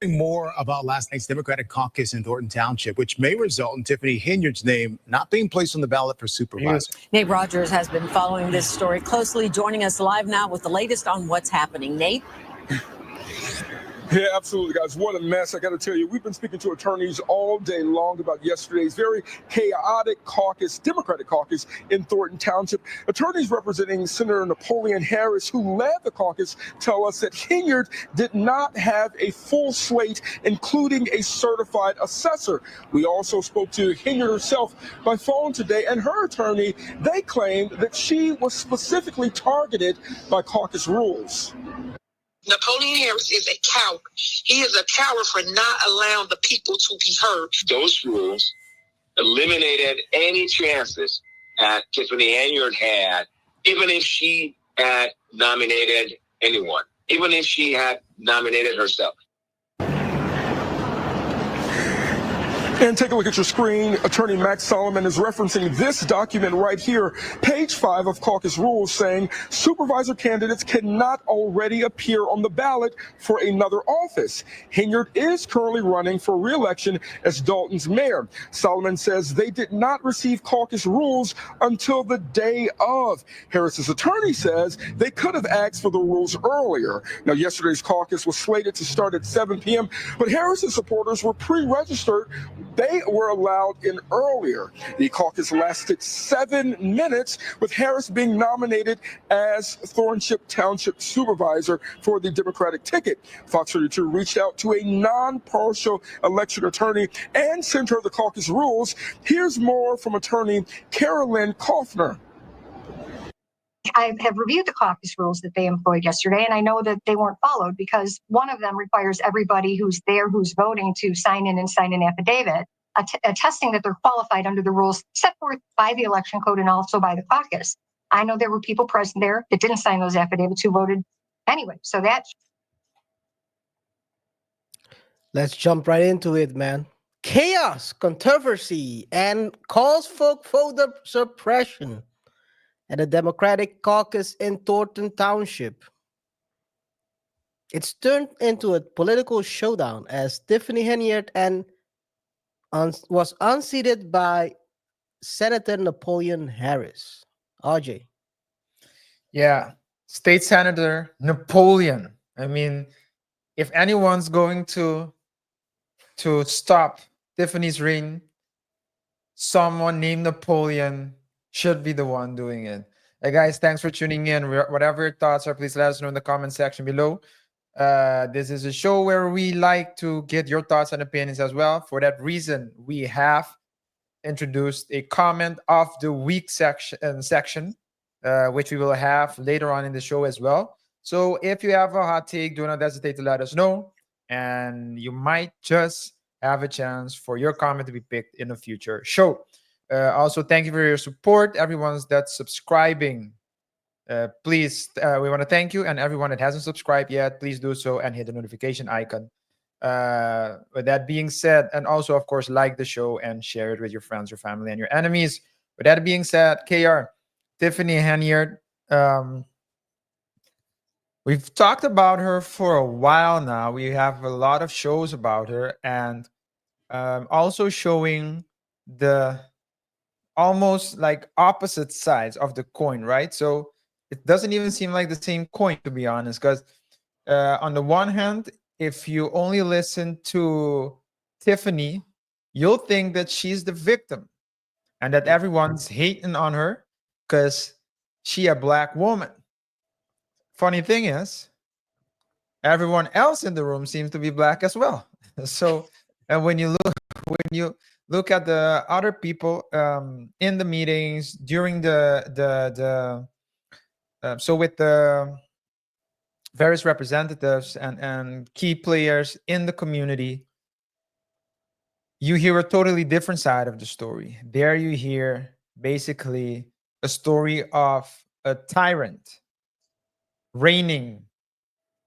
More about last night's Democratic caucus in Thornton Township, which may result in Tiffany Henyard's name not being placed on the ballot for supervisor. Nate Rogers has been following this story closely, joining us live now with the latest on what's happening. Nate? Yeah, absolutely, guys. What a mess. I got to tell you, we've been speaking to attorneys all day long about yesterday's very chaotic caucus, Democratic caucus in Thornton Township. Attorneys representing Senator Napoleon Harris, who led the caucus, tell us that Henyard did not have a full slate, including a certified assessor. We also spoke to Henyard herself by phone today, and her attorney, they claimed that she was specifically targeted by caucus rules. Napoleon Harris is a coward. He is a coward for not allowing the people to be heard. Those rules eliminated any chances that Tiffany Henyard had, even if she had nominated anyone, even if she had nominated herself. And take a look at your screen. Attorney Max Solomon is referencing this document right here, page 5 of caucus rules, saying supervisor candidates cannot already appear on the ballot for another office. Henyard is currently running for re-election as Dalton's mayor. Solomon says they did not receive caucus rules until the day of. Harris's attorney says they could have asked for the rules earlier. Now, yesterday's caucus was slated to start at 7 p.m., but Harris's supporters were pre-registered. They were allowed in earlier. The caucus lasted 7 minutes, with Harris being nominated as Thornton Township supervisor for the Democratic ticket. Fox 32 reached out to a non-partial election attorney and sent her the caucus rules. Here's more from attorney Carolyn Kaufner. I have reviewed the caucus rules that they employed yesterday, and I know that they weren't followed because one of them requires everybody who's there, who's voting, to sign in and sign an affidavit attesting that they're qualified under the rules set forth by the election code and also by the caucus. I know there were people present there that didn't sign those affidavits who voted anyway. So that's... Let's jump right into it, man. Chaos, controversy, and calls for voter suppression at the Democratic caucus in Thornton Township. It's turned into a political showdown as Tiffany Henyard was unseated by Senator Napoleon Harris. RJ. Yeah, State Senator Napoleon. I mean, if anyone's going to stop Tiffany's reign, someone named Napoleon should be the one doing it. Hey guys, thanks for tuning in. Whatever your thoughts are, please let us know in the comment section below. This is a show where we like to get your thoughts and opinions as well. For that reason, we have introduced a comment of the week section, which we will have later on in the show as well. So if you have a hot take, do not hesitate to let us know, and you might just have a chance for your comment to be picked in a future show. Also, thank you for your support, everyone that's subscribing. Please, we want to thank you, and everyone that hasn't subscribed yet, please do so and hit the notification icon. With that being said, and also, of course, like the show and share it with your friends, your family, and your enemies. With that being said, KaiR, Tiffany Henyard, we've talked about her for a while now. We have a lot of shows about her, and also showing the almost like opposite sides of the coin, right? So it doesn't even seem like the same coin, to be honest, because on the one hand, if you only listen to Tiffany, you'll think that she's the victim and that everyone's hating on her because she a black woman. Funny thing is, everyone else in the room seems to be black as well. So, and when you look at the other people in the meetings during so with the various representatives and key players in the community, you hear a totally different side of the story. There you hear basically a story of a tyrant reigning,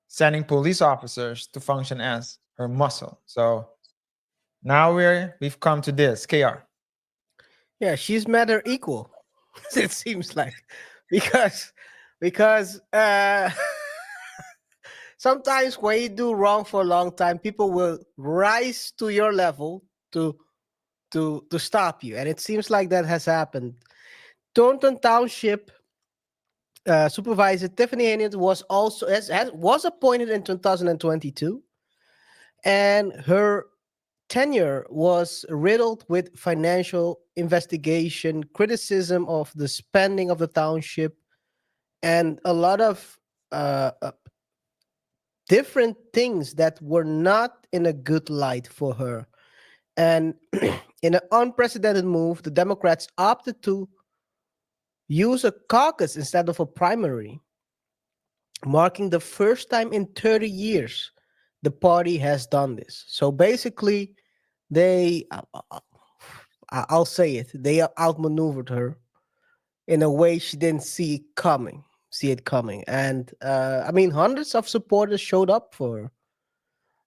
sending police officers to function as her muscle. So now we've come to this. KaiR. Yeah, she's mad or equal. It seems like because sometimes when you do wrong for a long time, people will rise to your level to stop you, and it seems like that has happened. Thornton Township Supervisor Tiffany Henyard was also was appointed in 2022, and her tenure was riddled with financial investigation, criticism of the spending of the township, and a lot of different things that were not in a good light for her. And in an unprecedented move, the Democrats opted to use a caucus instead of a primary, marking the first time in 30 years the party has done this. So basically, they, I'll say it, they outmaneuvered her in a way she didn't see it coming. And I mean, hundreds of supporters showed up for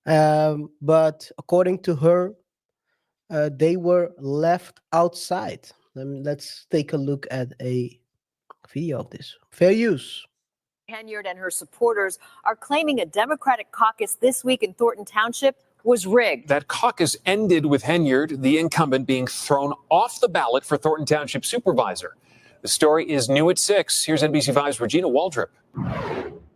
her. But according to her, they were left outside. Let's take a look at a video of this. Fair use. Henyard and her supporters are claiming a Democratic caucus this week in Thornton Township was rigged. That caucus ended with Henyard, the incumbent, being thrown off the ballot for Thornton Township Supervisor. The story is new at 6. Here's NBC5's Regina Waldrop.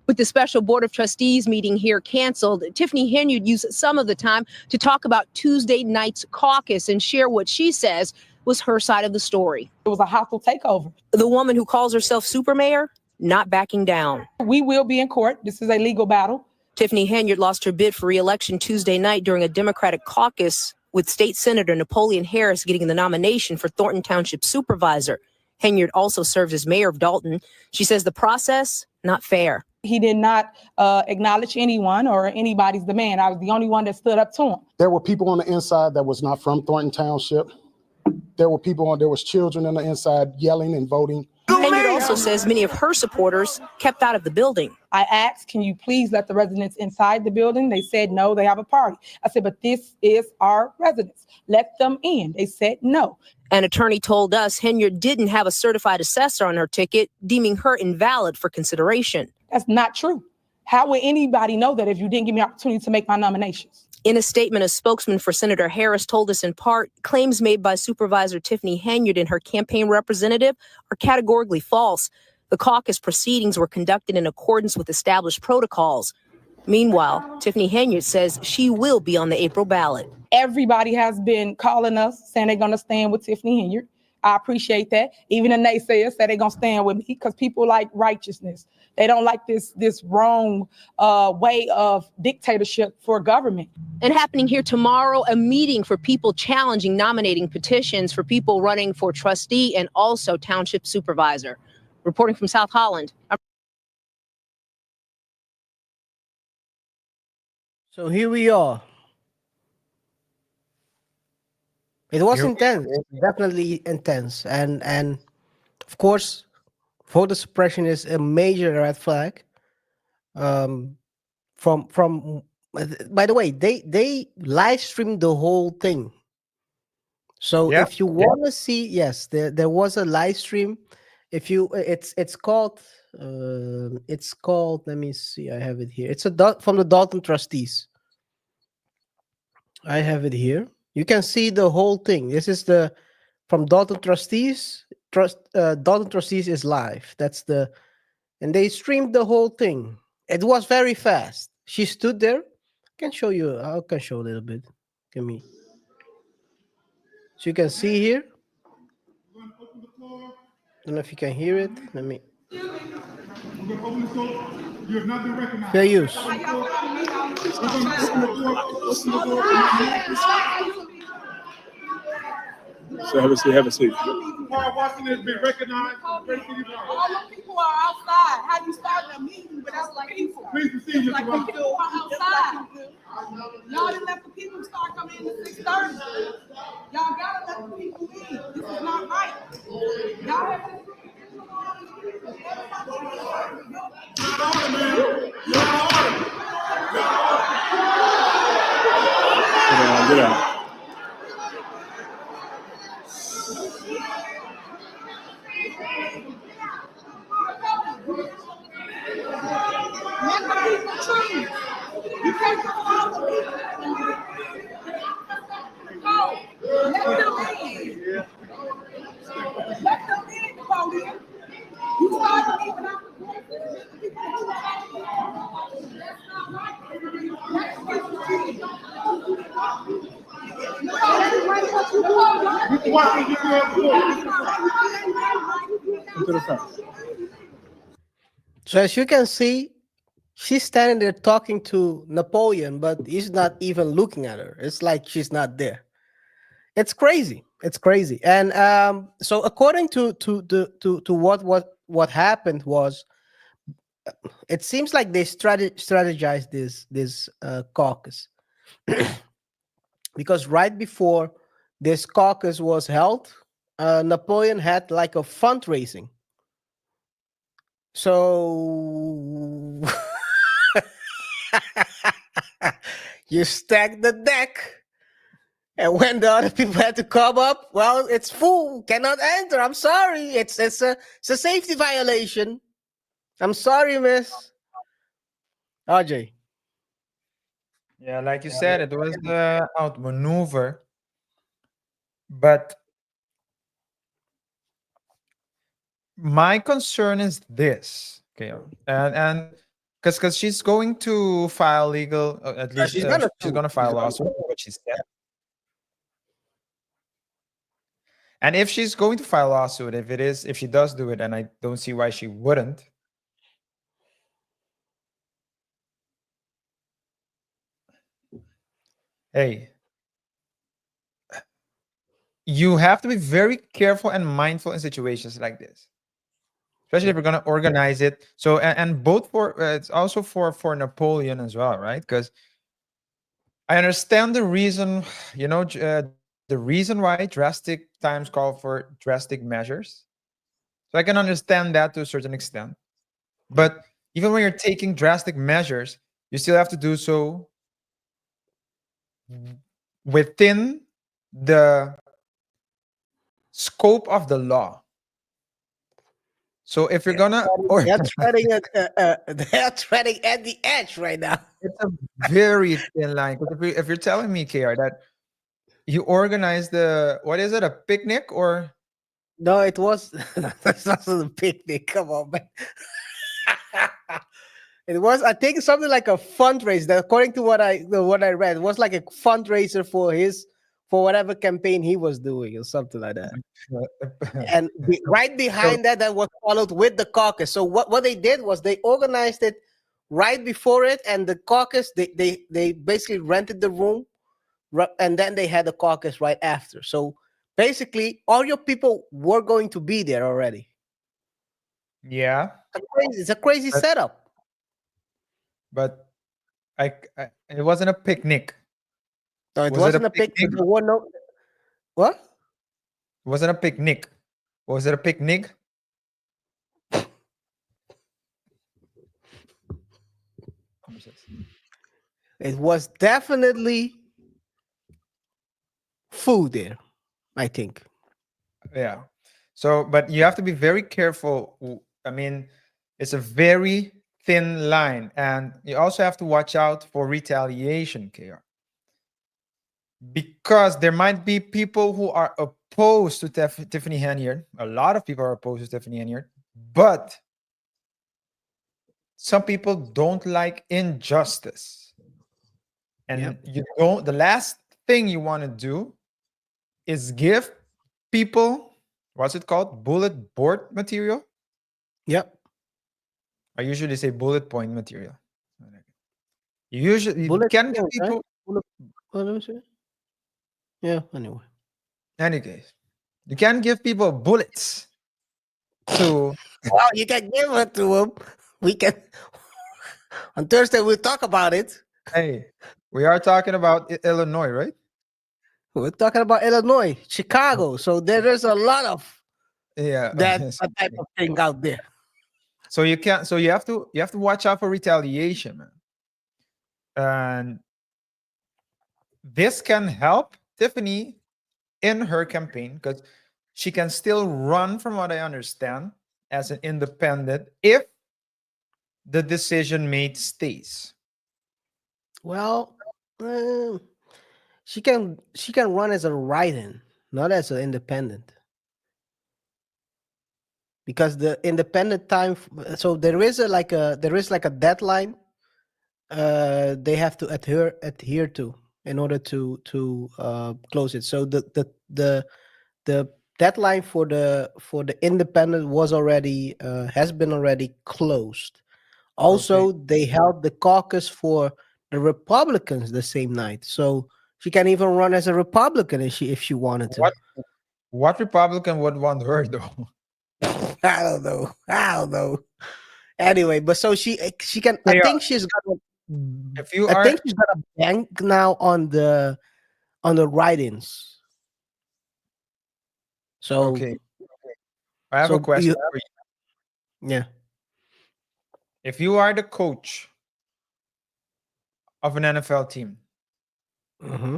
With the special Board of Trustees meeting here canceled, Tiffany Henyard used some of the time to talk about Tuesday night's caucus and share what she says was her side of the story. It was a hostile takeover. The woman who calls herself super mayor, not backing down. We will be in court. This is a legal battle. Tiffany Henyard lost her bid for re-election Tuesday night during a Democratic caucus, with State Senator Napoleon Harris getting the nomination for Thornton Township Supervisor. Henyard also serves as mayor of Dalton. She says the process, not fair. He did not acknowledge anyone or anybody's demand. I was the only one that stood up to him. There were people on the inside that was not from Thornton Township. There was children on the inside yelling and voting. Henyard also says many of her supporters kept out of the building. I asked, can you please let the residents inside the building? They said, no, they have a party. I said, but this is our residents. Let them in. They said no. An attorney told us Henyard didn't have a certified assessor on her ticket, deeming her invalid for consideration. That's not true. How would anybody know that if you didn't give me an opportunity to make my nominations? In a statement, a spokesman for Senator Harris told us in part, claims made by Supervisor Tiffany Henyard and her campaign representative are categorically false. The caucus proceedings were conducted in accordance with established protocols. Meanwhile, Tiffany Henyard says she will be on the April ballot. Everybody has been calling us saying they're going to stand with Tiffany Henyard. I appreciate that. Even the naysayers said they're going to stand with me because people like righteousness. They don't like this wrong way of dictatorship for government. And happening here tomorrow, a meeting for people challenging nominating petitions for people running for trustee and also township supervisor. Reporting from South Holland. So here we are. It was intense, definitely intense, and of course, voter suppression is a major red flag. From by the way, they live streamed the whole thing. So if you want to see, yes, there was a live stream. If you, it's called. Let me see. I have it here. It's from the Dalton trustees. I have it here. You can see the whole thing. This is from Dalton trustees. Dalton trustees is live. And they streamed the whole thing. It was very fast. She stood there. I can show you. I can show a little bit. Give me. So you can see here. Don't know if you can hear it. Let me. Fair use. So have a seat. Washington been recognized. All the people are outside. How do you start a meeting without the people? Please proceed, Mr. Like Ross. people are outside. Y'all didn't let the people start coming in at 6:30. Y'all gotta let the people in. This is not right. Y'all have to. Get out. Let the people choose. So as you can see, she's standing there talking to Napoleon, but he's not even looking at her. It's like she's not there. It's crazy. It's crazy. And so according to what happened was, it seems like they strategized this caucus because right before this caucus was held, Napoleon had like a fundraising. So you stack the deck, and when the other people had to come up, well, it's full, cannot enter. I'm sorry, it's a safety violation. I'm sorry, Miss RJ. Yeah, like you said, it was the outmaneuver, but my concern is this, okay, and because she's going to file legal, at least She's gonna she's sue. going to file a lawsuit, what she said. And if she's going to file a lawsuit, if she does do it, and I don't see why she wouldn't, hey, you have to be very careful and mindful in situations like this, especially if you're going to organize it. So, and both for it's also for Napoleon as well, right? Because I understand the reason, the reason why drastic times call for drastic measures. So I can understand that to a certain extent. But even when you're taking drastic measures, you still have to do so within the scope of the law. So if you're gonna, They're treading they're treading at the edge right now. it's a very thin line. 'Cause if you're telling me, KR, that you organized what is it, a picnic or? No, it was that's not a picnic. Come on, man. It was, I think, something like a fundraiser. That, according to what I read, it was like a fundraiser for whatever campaign he was doing or something like that. And right behind that was followed with the caucus. So what they did was they organized it right before it, and the caucus they basically rented the room, and then they had the caucus right after. So basically, all your people were going to be there already. Yeah, It's a crazy setup. but it wasn't a picnic. No, it Was wasn't a picnic. There were no. What? It wasn't a picnic. Was it a picnic? It was definitely food there, I think. Yeah. So, but you have to be very careful. I mean, it's a very thin line, and you also have to watch out for retaliation, KR. Because there might be people who are opposed to Tiffany Henyard. A lot of people are opposed to Tiffany Henyard, but some people don't like injustice. And you don't, the last thing you want to do is give people, what's it called? Bullet board material? Yep. I usually say bullet point material. You usually Bullet can give point, right? people. Let me see. Yeah, anyway. Any case, you can give people bullets to. Well, you can give it to them. We can. On Thursday, we'll talk about it. Hey, we are talking about Illinois, right? We're talking about Illinois, Chicago. So there's a lot of that type of thing out there. So you can't. So you have to watch out for retaliation, man. And this can help Tiffany in her campaign because she can still run, from what I understand, as an independent if the decision made stays. Well, uh, she can run as a write-in, not as an independent. Because the independent time so there is like a deadline they have to adhere to in order to close it. So the deadline for the independent was already has been already closed. Okay. Also, they held the caucus for the Republicans the same night. So she can even run as a Republican if she wanted to. What Republican would want her though? I don't know. I don't know. Anyway, but so she can. I They are. think she's gonna. If you I think are she's gonna bank now on the write-ins. So okay, I have a question you for you. yeah. If you are the coach of an NFL team Hmm.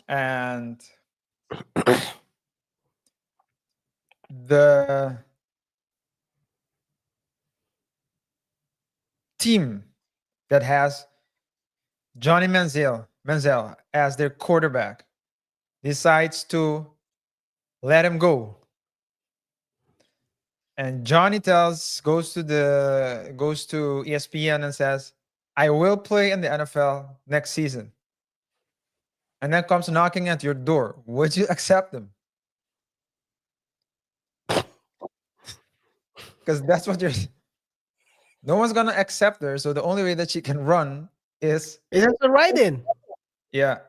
and the team that has Johnny Manziel as their quarterback decides to let him go, and Johnny goes to ESPN and says, "I will play in the NFL next season," and then comes knocking at your door, would you accept them? Because that's what you're. No one's gonna accept her, so the only way that she can run is It has a write-in. yeah.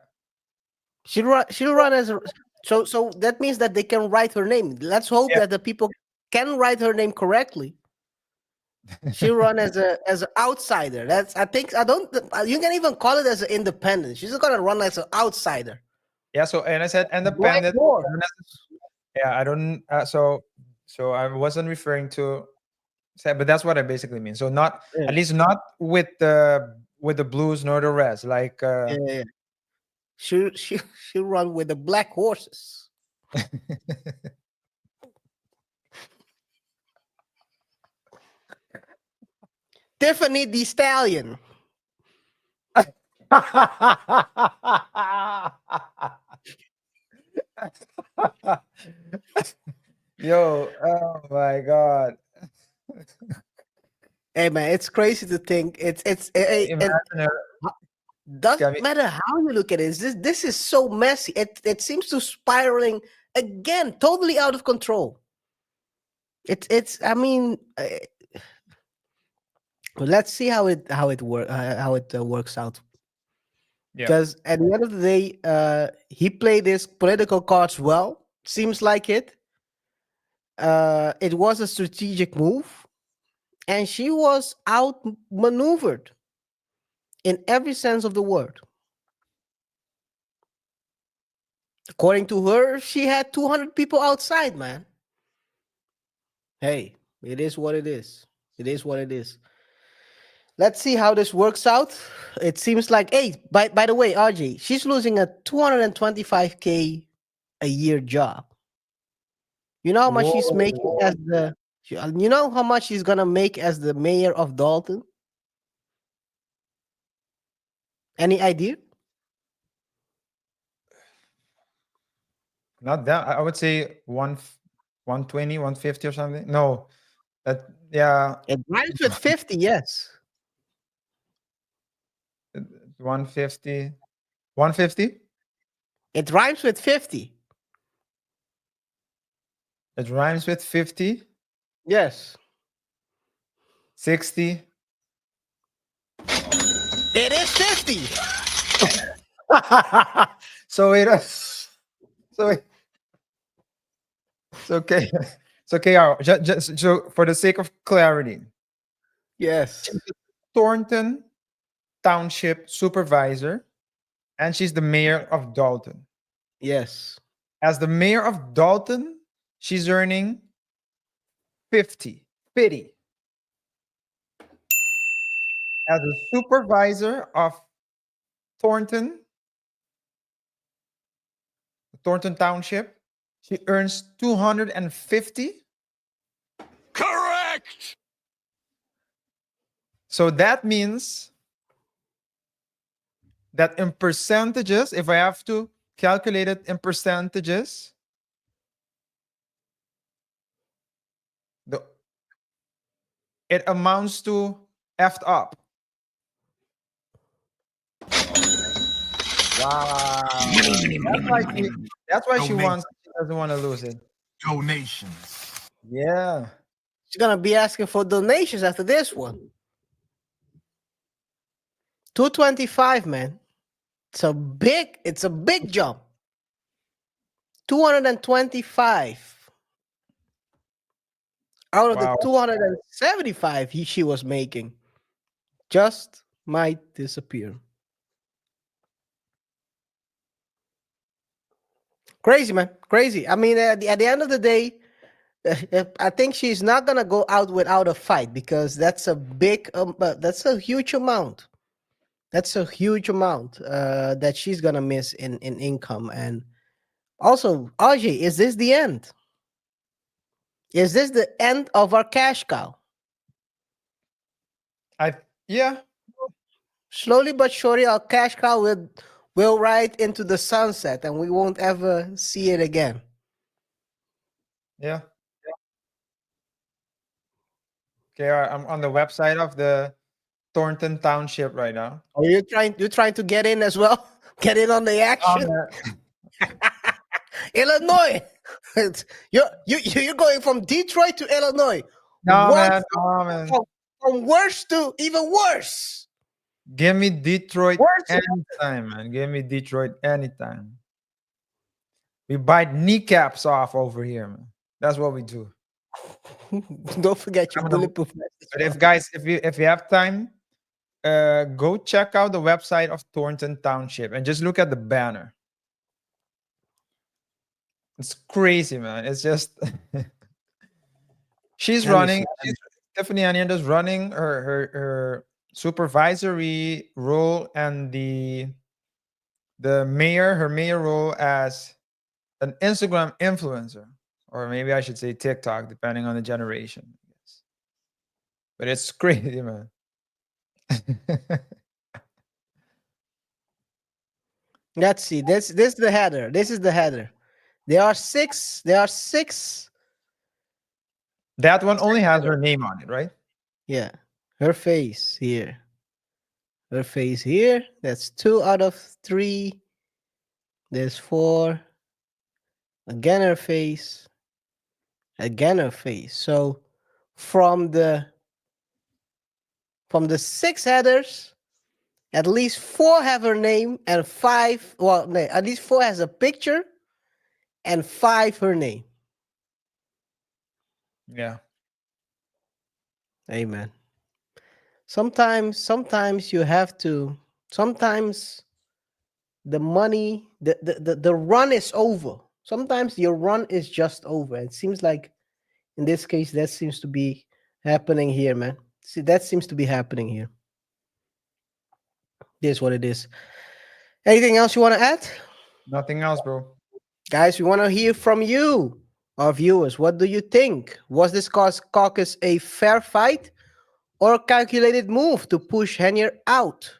She'll run as a, so that means that they can write her name. Let's hope Yeah. that the people can write her name correctly. She'll run as an outsider. That's I think I don't. You can even call it as an independent. She's gonna run as an outsider. Yeah, so and I said Black independent. horse. Yeah, I don't. So I wasn't referring to, but that's what I basically mean. So not Yeah. at least not with the Blues nor the Reds. Like Yeah. She'll run with the black horses. Tiffany the Stallion. Yo, oh my God! Hey man, it's crazy to think and Imagine her. doesn't Gabby, matter how you look at it. This is so messy. It seems to spiraling again, totally out of control. It's. I mean, let's see how it works out. yeah. Because at the end of the day, he played his political cards well. Seems like it. It was a strategic move, and she was outmaneuvered in every sense of the word. According to her, she had 200 people outside, man. Hey, it is what it is. It is what it is. Let's see how this works out. It seems like, hey, by the way, RJ, she's losing a 225K a year job. You know how much she's making Whoa. as the you know how much she's gonna make as the mayor of Dalton? Any idea? Not that. I would say 120, 150 or something. No, that yeah, It rhymes with 50, yes. 150, 150. It rhymes with 50. It rhymes with 50, Yes. 60. It is 50. So it so it, it's okay. It's okay. Just so for the sake of clarity, Yes. Thornton Township Supervisor, and she's the mayor of Dalton. Yes. As the mayor of Dalton, she's earning 50. As a supervisor of Thornton Township, she earns 250. Correct. So that means that in percentages, if I have to calculate it in percentages, it amounts to effed up. Wow. That's why she wants. She doesn't want to lose it. Donations. Yeah. She's gonna be asking for donations after this one. 225, man. It's a big jump. 225 out of Wow. the 275 she was making just might disappear. Crazy, man. Crazy. I mean, at the end of the day, I think she's not gonna go out without a fight, because that's a that's a huge amount. That's a huge amount that she's gonna miss in income. And also, Ajay, is this the end? Is this the end of our cash cow? Yeah. Slowly but surely, our cash cow will ride into the sunset, and we won't ever see it again. Yeah. KaiR, I'm on the website of the Thornton Township right now. Are you trying to get in as well? Get in on the action? Illinois. you're going from Detroit to Illinois. No, man. No, man. From worse to even worse. Give me Detroit anytime, man. Give me Detroit anytime. We bite kneecaps off over here, man. That's what we do. Don't forget your bulletproof vest. But if you have time, go check out the website of Thornton Township and just look at the banner. It's crazy, man. It's just Tiffany Henyard is running her supervisory role and her mayor role as an Instagram influencer, or maybe I should say TikTok, depending on the generation. But it's crazy, man. Let's see. This is the header. This is the header. There are six. That one only has her name on it, right? Yeah. Her face here. Her face here. That's 2 out of 3. There's 4. Again her face. Again her face. So from the 6 headers, at least 4 have her name, and 5, well, no, at least 4 has a picture, and 5 her name. Yeah. Amen. Sometimes you have to. Sometimes the money, the run is over. Sometimes your run is just over. It seems like in this case that seems to be happening here, man. See, that seems to be happening here. This is what it is. Anything else you want to add? Nothing else, bro. Guys, we want to hear from you, our viewers. What do you think? Was this caucus a fair fight or a calculated move to push Henyard out?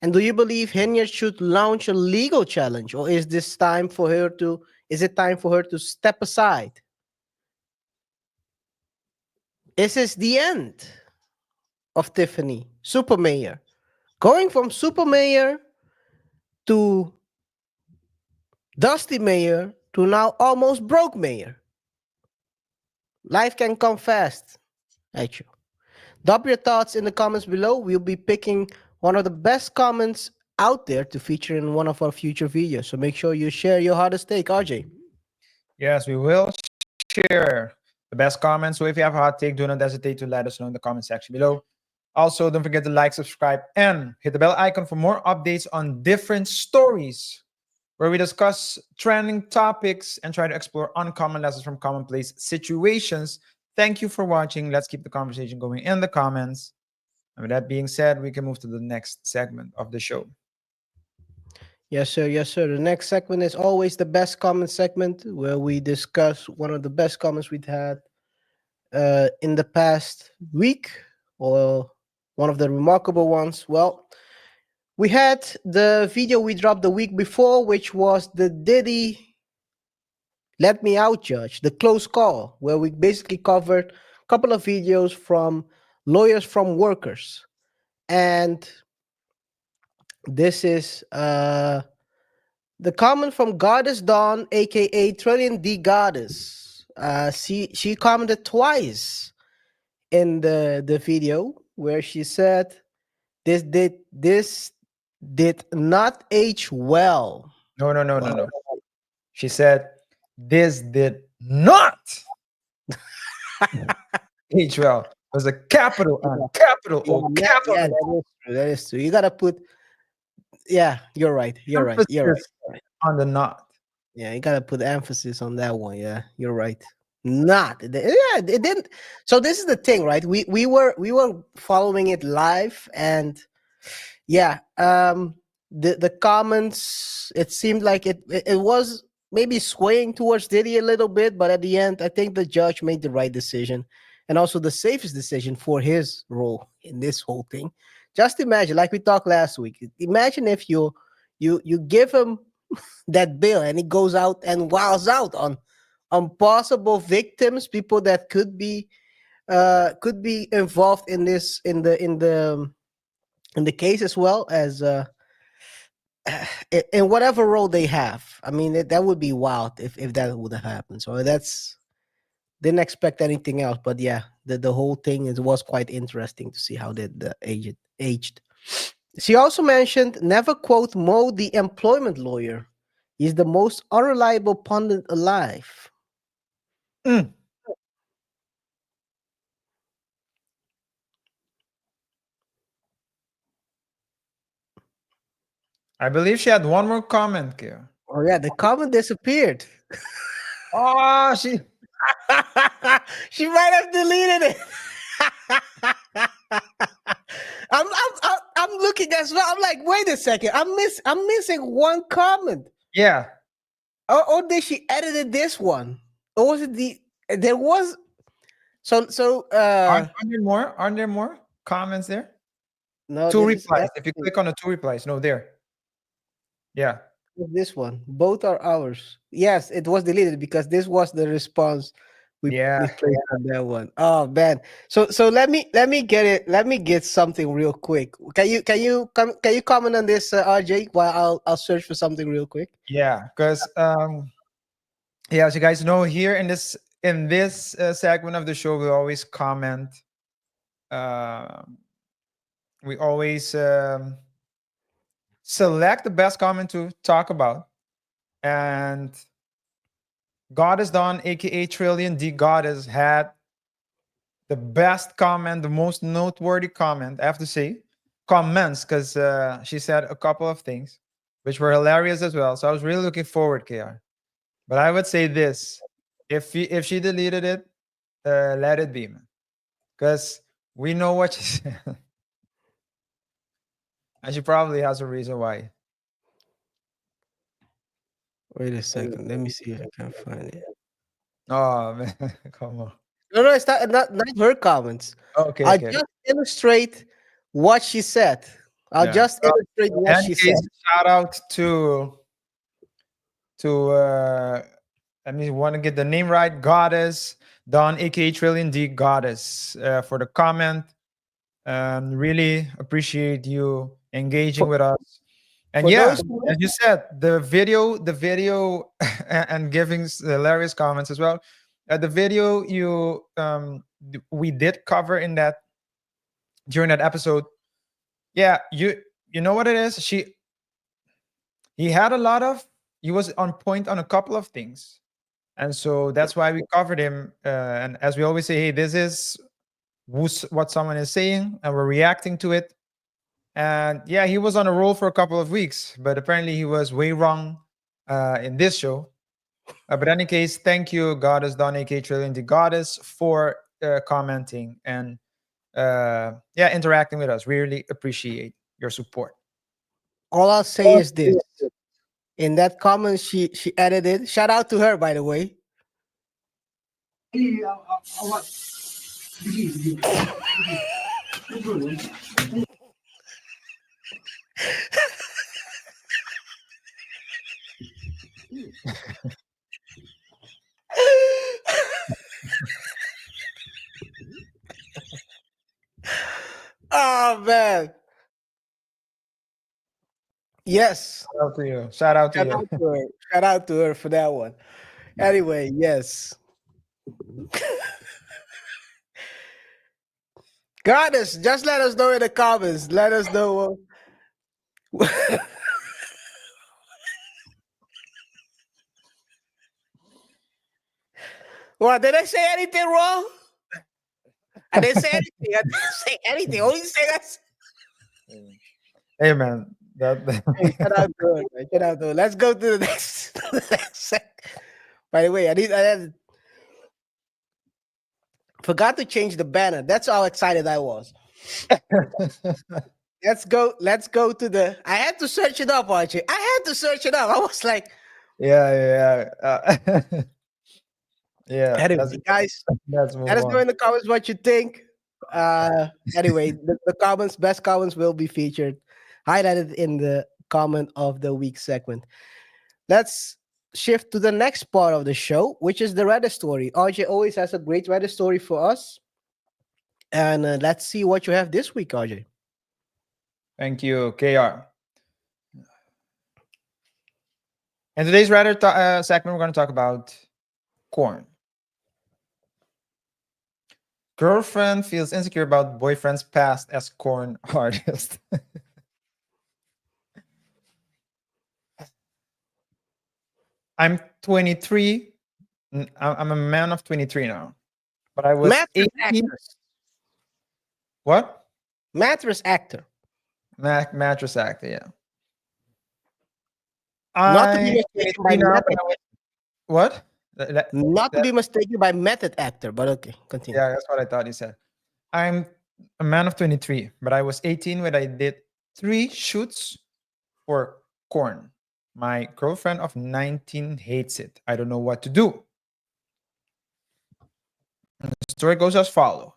And do you believe Henyard should launch a legal challenge, or is it time for her to step aside? This is the end of Tiffany, super mayor. Going from super mayor to dusty mayor to now almost broke mayor. Life can come fast at you. Drop your thoughts in the comments below. We'll be picking one of the best comments out there to feature in one of our future videos. So make sure you share your hottest take, RJ. Yes, we will share the best comments. So if you have a hot take, do not hesitate to let us know in the comment section below. Also, don't forget to like, subscribe, and hit the bell icon for more updates on different stories where we discuss trending topics and try to explore uncommon lessons from commonplace situations. Thank you for watching. Let's keep the conversation going in the comments. And with that being said, we can move to the next segment of the show. Yes, sir. Yes, sir. The next segment is always the best comment segment, where we discuss one of the best comments we've had in the past week, or one of the remarkable ones. Well, We had the video we dropped the week before, which was the Diddy Let Me Out Judge, the close call, where we basically covered a couple of videos from lawyers from workers. And this is the comment from Goddess Dawn, aka Trillion D Goddess. She commented twice in the video where she said this did not age well. No. She said, this did not age well. It was a capital N, capital O, capital. Yeah, that is true. You gotta put. Yeah, you're right. You're right. emphasis on the not. Yeah, you gotta put emphasis on that one. Yeah, you're right. Not. Yeah, it didn't. So this is the thing, right? We were following it live, and yeah, the comments. It seemed like it was maybe swaying towards Diddy a little bit, but at the end, I think the judge made the right decision, and also the safest decision for his role in this whole thing. Just imagine, like we talked last week. Imagine if you give him that bill and he goes out and wows out on possible victims, people that could be involved in this in the case, as well as in whatever role they have. I mean, that would be wild if that would have happened. So didn't expect anything else. But yeah, the whole thing was quite interesting to see how the aged. She also mentioned, never quote Mo the employment lawyer. He's the most unreliable pundit alive. I believe she had one more comment, Kia. Oh yeah, the comment disappeared. Oh, she she might have deleted it. I'm looking as well. I'm like, wait a second. I'm missing one comment. Yeah. Or did she edited this one? Or was it there was so aren't there more comments there? No, two replies. If you click on the two replies, no, there. Yeah. This one. Both are ours. Yes, it was deleted because this was the response we placed on that one. Oh man. So let me get it. Let me get something real quick. Can you comment on this, RJ, while I'll search for something real quick? Yeah, because yeah, as you guys know, here in this segment of the show, we always comment. We always select the best comment to talk about, and Goddess Dawn, aka Trillion D Goddess, had the best comment, the most noteworthy comment, I have to say, comments, because she said a couple of things which were hilarious as well. So I was really looking forward, KaiR. But I would say this: if she deleted it, let it be, man, because we know what she said, and she probably has a reason why. Wait a second. Let me see if I can find it. Oh man, come on. No, it's not her comments. Okay, I okay. just illustrate what she said. I'll just illustrate what she said. Shout out to I mean, want to get the name right, Goddess Dawn, aka Trillion D Goddess, for the comment. Really appreciate you engaging with us. And yeah, as you said, the video and giving hilarious comments as well. The video we did cover during that episode. Yeah, you know what it is. He was on point on a couple of things, and so that's why we covered him. And as we always say, hey, this is what someone is saying, and we're reacting to it. And yeah, he was on a roll for a couple of weeks, but apparently he was way wrong in this show. But in any case, thank you, Goddess Dawn, aka Trillion the Goddess, for commenting and interacting with us. We really appreciate your support. All I'll say is this: in that comment she edited. Shout out to her, by the way. Oh man. Yes. Shout out to you. Shout out to Shout you. out to her. Shout out to her for that one. Anyway, yes. Goddess, just let us know in the comments. Let us know. What, did I say anything wrong? I didn't say anything. I didn't say anything. Only say that's. Hey man, Hey, shout out to her, man. Shout out to her. Let's go to the next. The next By the way, I forgot to change the banner. That's how excited I was. Let's go to the. I had to search it up, Archie. I had to search it up. I was like, yeah. Yeah. anyway, guys, Let's move let us know on. in the comments what you think. Anyway, the best comments will be featured, highlighted in the comment of the week segment. Let's shift to the next part of the show, which is the Reddit story. RJ always has a great Reddit story for us. And let's see what you have this week, RJ. Thank you, KR. In today's Reddit segment, we're going to talk about corn. Girlfriend feels insecure about boyfriend's past as corn artist. I'm 23. I'm a man of 23 now. But I was Mattress 18. actress. What? Mattress actor. Mattress actor, yeah. Not to be I'm mistaken by 23 now, method. but I was, what? Not to be mistaken by method actor, but okay, continue. Yeah, that's what I thought you said. I'm a man of 23, but I was 18 when I did 3 shoots for corn. My girlfriend of 19 hates it. I don't know what to do. And the story goes as follows.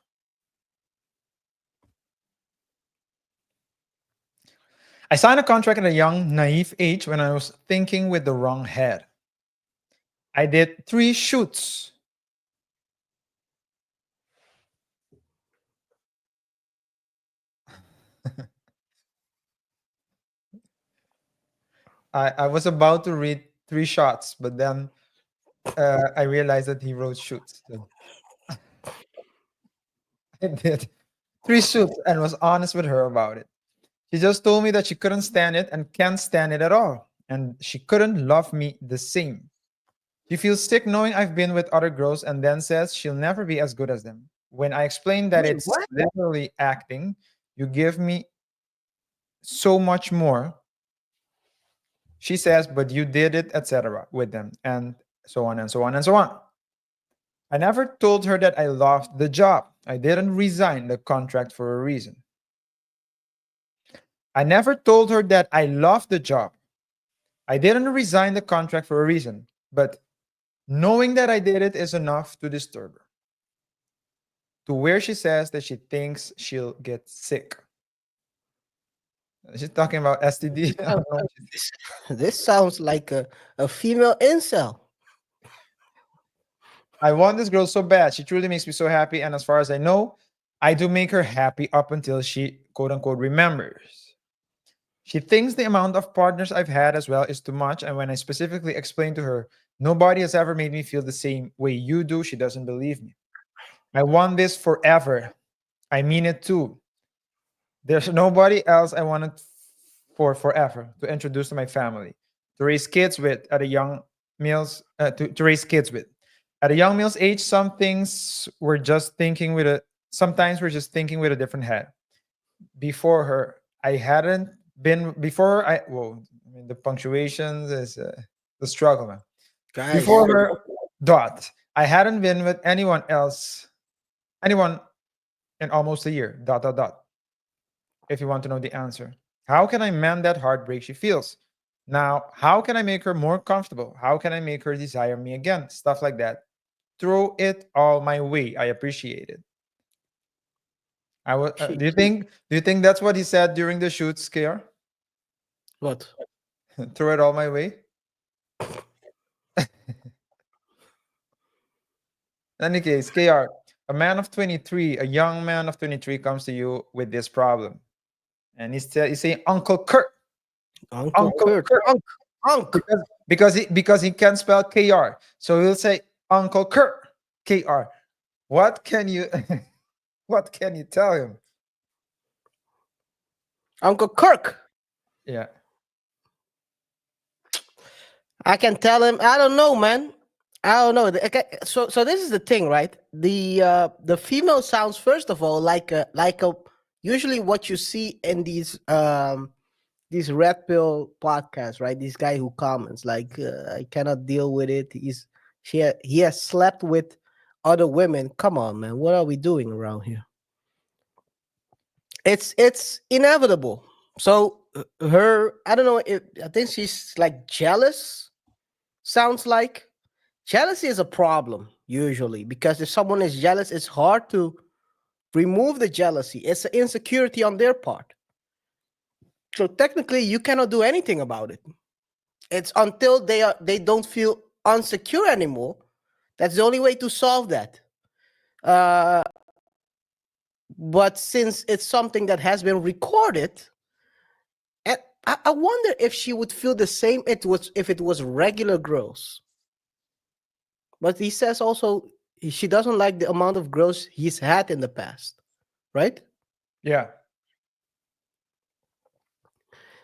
I signed a contract at a young, naive age when I was thinking with the wrong head. I did 3 shoots. I was about to read 3 shots, but then I realized that he wrote shoots. So I did 3 shoots and was honest with her about it. She just told me that she couldn't stand it and can't stand it at all. And she couldn't love me the same. She feels sick knowing I've been with other girls and then says she'll never be as good as them. When I explain that Wait, it's what? literally acting, you give me so much more. She says, but you did it, etc. with them, and so on and so on and so on. I never told her that I loved the job. I didn't resign the contract for a reason. I never told her that I loved the job. I didn't resign the contract for a reason, but knowing that I did it is enough to disturb her. To where she says that she thinks she'll get sick. She's talking about STD. I don't know. This sounds like a female incel. I want this girl so bad. She truly makes me so happy. And as far as I know, I do make her happy up until she, quote unquote, remembers. She thinks the amount of partners I've had as well is too much. And when I specifically explain to her, nobody has ever made me feel the same way you do, she doesn't believe me. I want this forever. I mean it too. There's nobody else I want it for forever to introduce to my family, to raise kids with at a young meals, to raise kids with. At a young meal's age, some things we're just thinking with a sometimes we're just thinking with a different head. Before her, I hadn't been before her, I mean the punctuations is the struggle, man. Guys, Before her, dot. I hadn't been with anyone in almost a year. Dot dot dot. If you want to know the answer. How can I mend that heartbreak she feels? Now, how can I make her more comfortable? How can I make her desire me again? Stuff like that. Throw it all my way. I appreciate it. Do you think that's what he said during the shoots, KaiR? What? Throw it all my way. In any case, KR, a man of 23, a young man of 23 comes to you with this problem. And he's saying, Uncle Kurt. Uncle Kurt. Because he can't spell KR. So he'll say, Uncle Kurt, KR. What can you tell him? Uncle Kirk. Yeah. I can tell him, I don't know, man. I don't know. Okay, so this is the thing, right? The female sounds, first of all, like a usually what you see in these red pill podcasts, right? This guy who comments like, I cannot deal with it. He has slept with other women. Come on, man. What are we doing around here? It's inevitable. So her, I don't know, I think she's like jealous. Sounds like jealousy is a problem usually, because if someone is jealous, it's hard to remove the jealousy. It's an insecurity on their part. So technically, you cannot do anything about it. It's until they don't feel insecure anymore. That's the only way to solve that. But since it's something that has been recorded, and I wonder if she would feel the same if it was regular girls. But he says also she doesn't like the amount of girls he's had in the past, right? Yeah.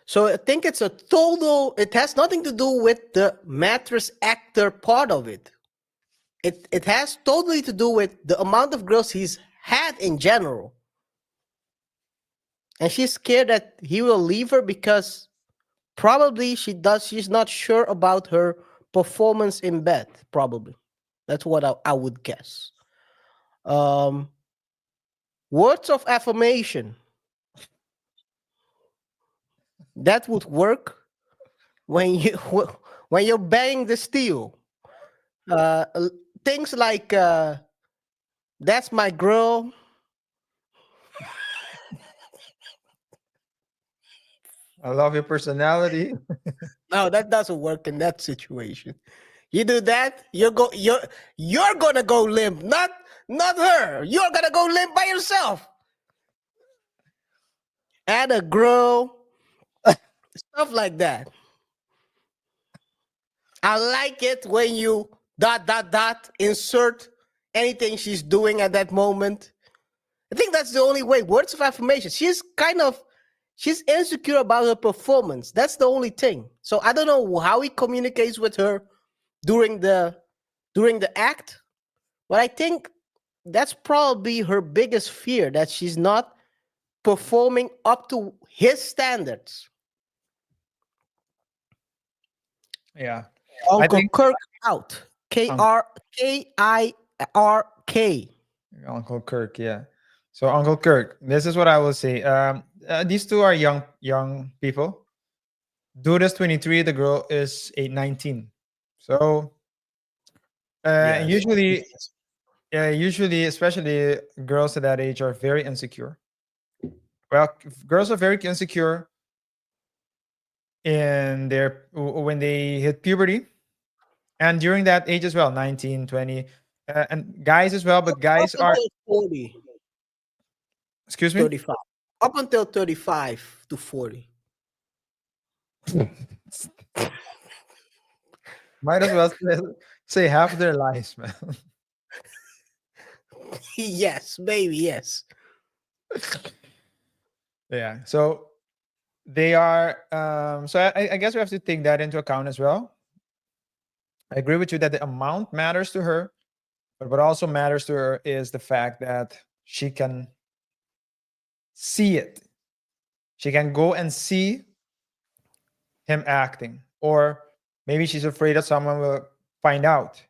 So I think it's a total, it has nothing to do with the mattress actor part of it. It has totally to do with the amount of girls he's had in general. And she's scared that he will leave her because probably she's not sure about her performance in bed, probably. That's what I would guess. Words of affirmation. That would work when you're banging the steel. Things like that's my girl. I love your personality. No, that doesn't work in that situation. You do that, you're gonna go limp, not her. You're gonna go limp by yourself. Add a girl, stuff like that. I like it when you ... insert anything she's doing at that moment. I think that's the only way. Words of affirmation. She's insecure about her performance. That's the only thing. So I don't know how he communicates with her during the act, but I think that's probably her biggest fear, that she's not performing up to his standards. Yeah. Uncle Kirk out. KaiRK. Uncle Kirk, yeah. So Uncle Kirk, this is what I will say. These two are young people. Dude is 23, the girl is 19. So usually, especially girls at that age are very insecure. Well, girls are very insecure when they hit puberty, and during that age as well, 19, 20, and guys as well. But guys are 40. Excuse me? 35. Up until 35 to 40. Might as well say half their lives, man. Yes, baby, yes. Yeah. So they are. So I guess we have to take that into account as well. I agree with you that the amount matters to her, but what also matters to her is the fact that she can see it. She can go and see him acting, or maybe she's afraid that someone will find out,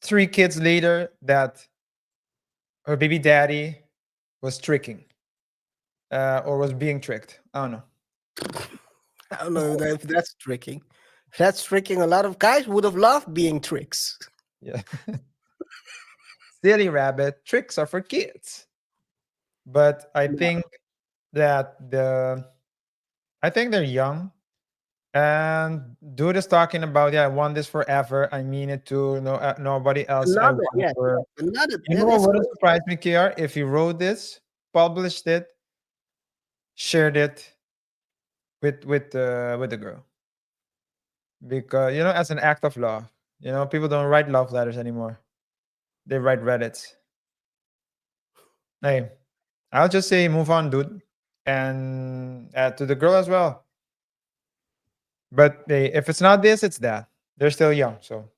3 kids later, that her baby daddy was tricking or was being tricked. I don't know. I don't know if that's tricking. If that's tricking, a lot of guys would have loved being tricks. Yeah. Silly rabbit, tricks are for kids. But I think that I think they're young. And dude is talking about, yeah, I want this forever. I mean it too. No, nobody else. I Another, want it yeah, for. another. You know Yeah, what that's wouldn't cool. surprise me, KR? If he wrote this, published it, shared it with the girl, because as an act of love. People don't write love letters anymore. They write Reddits. Hey, I'll just say move on, dude, and to the girl as well. But if it's not this, it's that. They're still young, so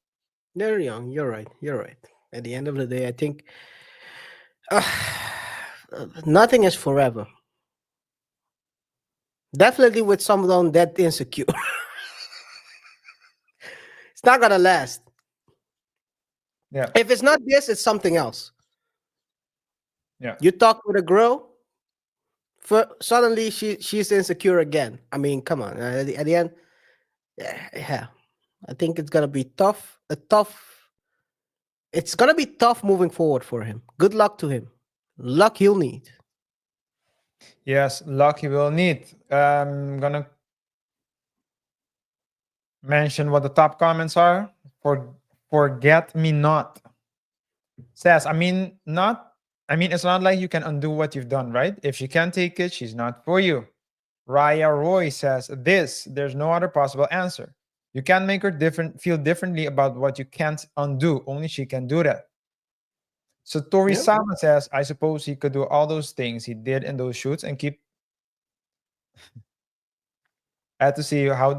They're young. You're right. You're right. At the end of the day, I think nothing is forever. Definitely with someone that insecure. It's not gonna last. yeah, If it's not this, it's something else. yeah. You talk with a girl, for suddenly she's insecure again. I mean, come on. At the end, yeah, I think it's gonna be tough. It's gonna be tough moving forward for him. Good luck to him. Luck he'll need. Yes, luck he will need. I'm gonna mention what the top comments are. Forget me not says, it's not like you can undo what you've done, right? If she can't take it, she's not for you. Raya Roy says, there's no other possible answer. You can't make her feel differently about what you can't undo. Only she can do that. So Tori Yep. Sama says, I suppose he could do all those things he did in those shoots and keep. I had to see how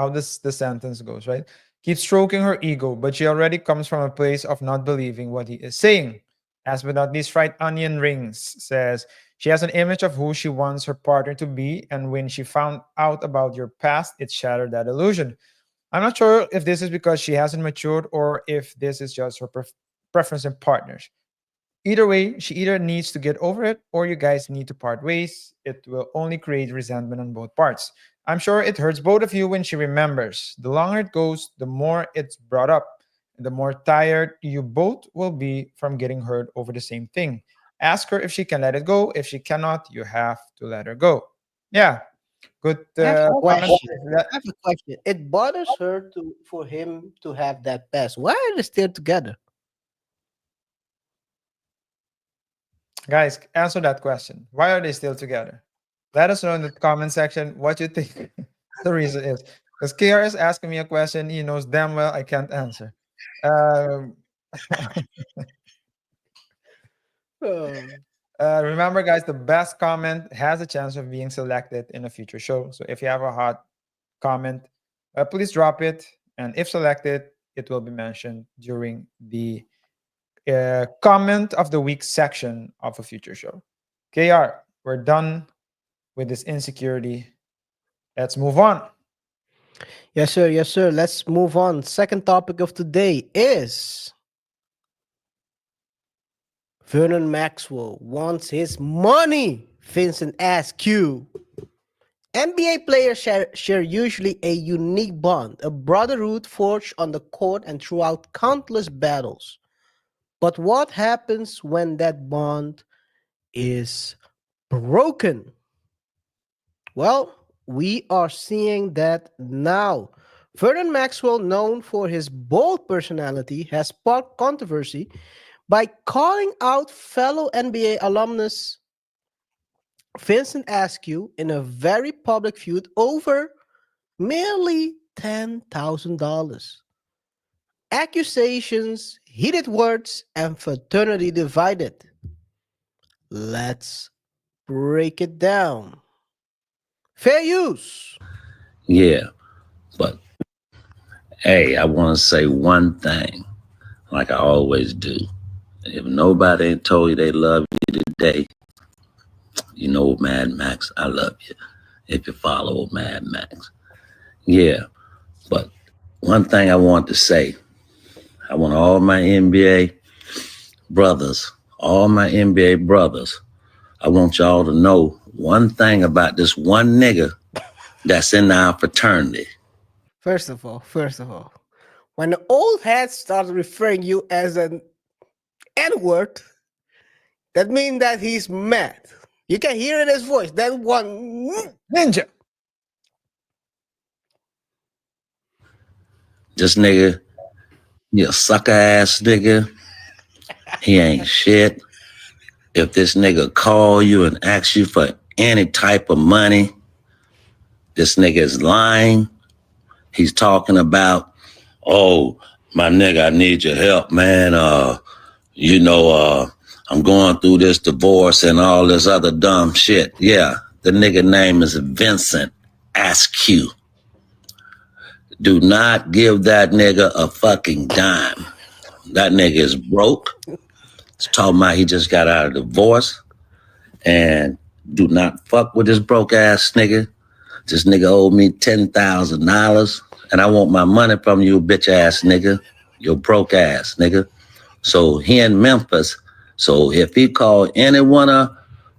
the sentence goes, right? Keep stroking her ego, but she already comes from a place of not believing what he is saying. Last but not least, Fried Onion Rings says she has an image of who she wants her partner to be, and when she found out about your past, it shattered that illusion. I'm not sure if this is because she hasn't matured or if this is just her preference in partners. Either way, she either needs to get over it or you guys need to part ways. It will only create resentment on both parts. I'm sure it hurts both of you when she remembers. The longer it goes, the more it's brought up, and the more tired you both will be from getting hurt over the same thing. Ask her if she can let it go. If she cannot, you have to let her go. Yeah, good I have a comment. question. I have a question. It bothers her for him to have that past. Why are they still together? Guys, answer that question. Why are they still together? Let us know in the comment section what you think the reason is. Because KR is asking me a question he knows damn well I can't answer. Um, remember, guys, the best comment has a chance of being selected in a future show. So if you have a hot comment, please drop it. And if selected, it will be mentioned during the comment of the week section of a future show. KR, we're done with this insecurity. Let's move on. Yes, sir. Yes, sir. Let's move on. Second topic of today is Vernon Maxwell wants his money. Vincent Askew. NBA players share usually a unique bond, a brotherhood forged on the court and throughout countless battles. But what happens when that bond is broken? Well, we are seeing that now. Vernon Maxwell, known for his bold personality, has sparked controversy by calling out fellow NBA alumnus Vincent Askew in a very public feud over merely $10,000. Accusations, heated words, and fraternity divided. Let's break it down. Fair use. Yeah, but hey, I want to say one thing, like I always do. If nobody ain't told you they love you today, you know, Mad Max, I love you. If you follow Mad Max. Yeah, but one thing I want to say, I want all my NBA brothers, I want y'all to know one thing about this one nigga that's in our fraternity. First of all, when the old heads start referring you as an N-word, that means that he's mad. You can hear it in his voice. That one ninja. This nigga, he a sucker ass nigga. He ain't shit. If this nigga call you and ask you for any type of money, this nigga is lying. He's talking about, oh, my nigga, I need your help, man. I'm going through this divorce and all this other dumb shit. Yeah, the nigga name is Vincent Askew. Do not give that nigga a fucking dime. That nigga is broke. He's talking about he just got out of divorce. And do not fuck with this broke ass nigga. This nigga owed me $10,000 and I want my money from you, bitch ass nigga. You broke ass nigga. So he in Memphis. So if he called any one of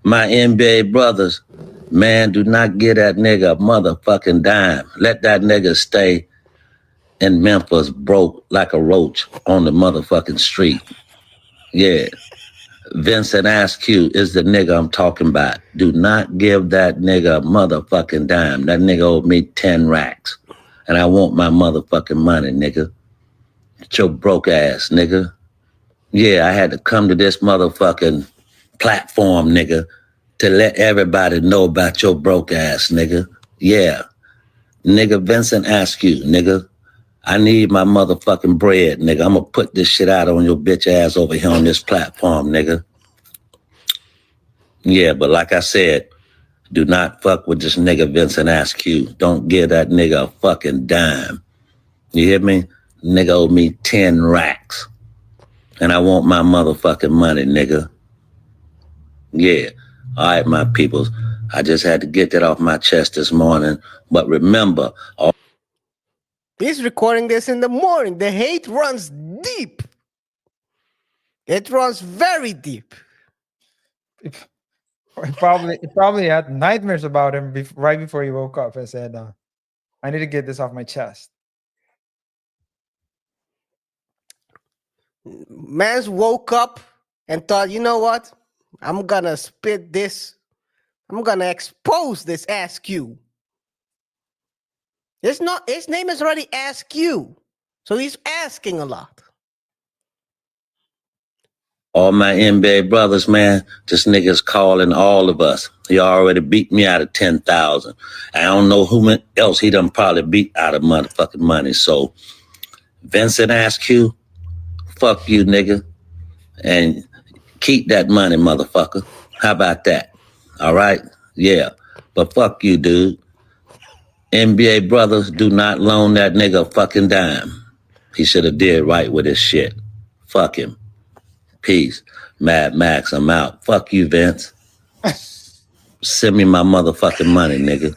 my NBA brothers, man, do not give that nigga a motherfucking dime. Let that nigga stay in Memphis broke like a roach on the motherfucking street. Yeah. Vincent Askew is the nigga I'm talking about. Do not give that nigga a motherfucking dime. That nigga owed me 10 racks. And I want my motherfucking money, nigga. It's your broke ass, nigga. Yeah, I had to come to this motherfucking platform, nigga, to let everybody know about your broke ass, nigga. Yeah. Nigga, Vincent Askew, nigga. I need my motherfucking bread, nigga. I'm gonna put this shit out on your bitch ass over here on this platform, nigga. Yeah, but like I said, do not fuck with this nigga Vincent Askew. Don't give that nigga a fucking dime. You hear me? Nigga owe me 10 racks. And I want my motherfucking money, nigga. Yeah. All right, my peoples. I just had to get that off my chest this morning. But remember, He's recording this in the morning. The hate runs deep. It runs very deep. He probably had nightmares about him right before he woke up and said, I need to get this off my chest. Man's woke up and thought, you know what? I'm gonna spit this. I'm gonna expose this Askew. His name is already Askew. So he's asking a lot. all my NBA brothers, man, this nigga's calling all of us. He already beat me out of 10,000. I don't know who else he done probably beat out of motherfucking money. So Vincent Askew, fuck you, nigga. And keep that money, motherfucker. How about that? All right? Yeah. But fuck you, dude. NBA brothers, do not loan that nigga a fucking dime. He should have did right with his shit. Fuck him. Peace. Mad Max, I'm out. Fuck you, Vince. Send me my motherfucking money, nigga.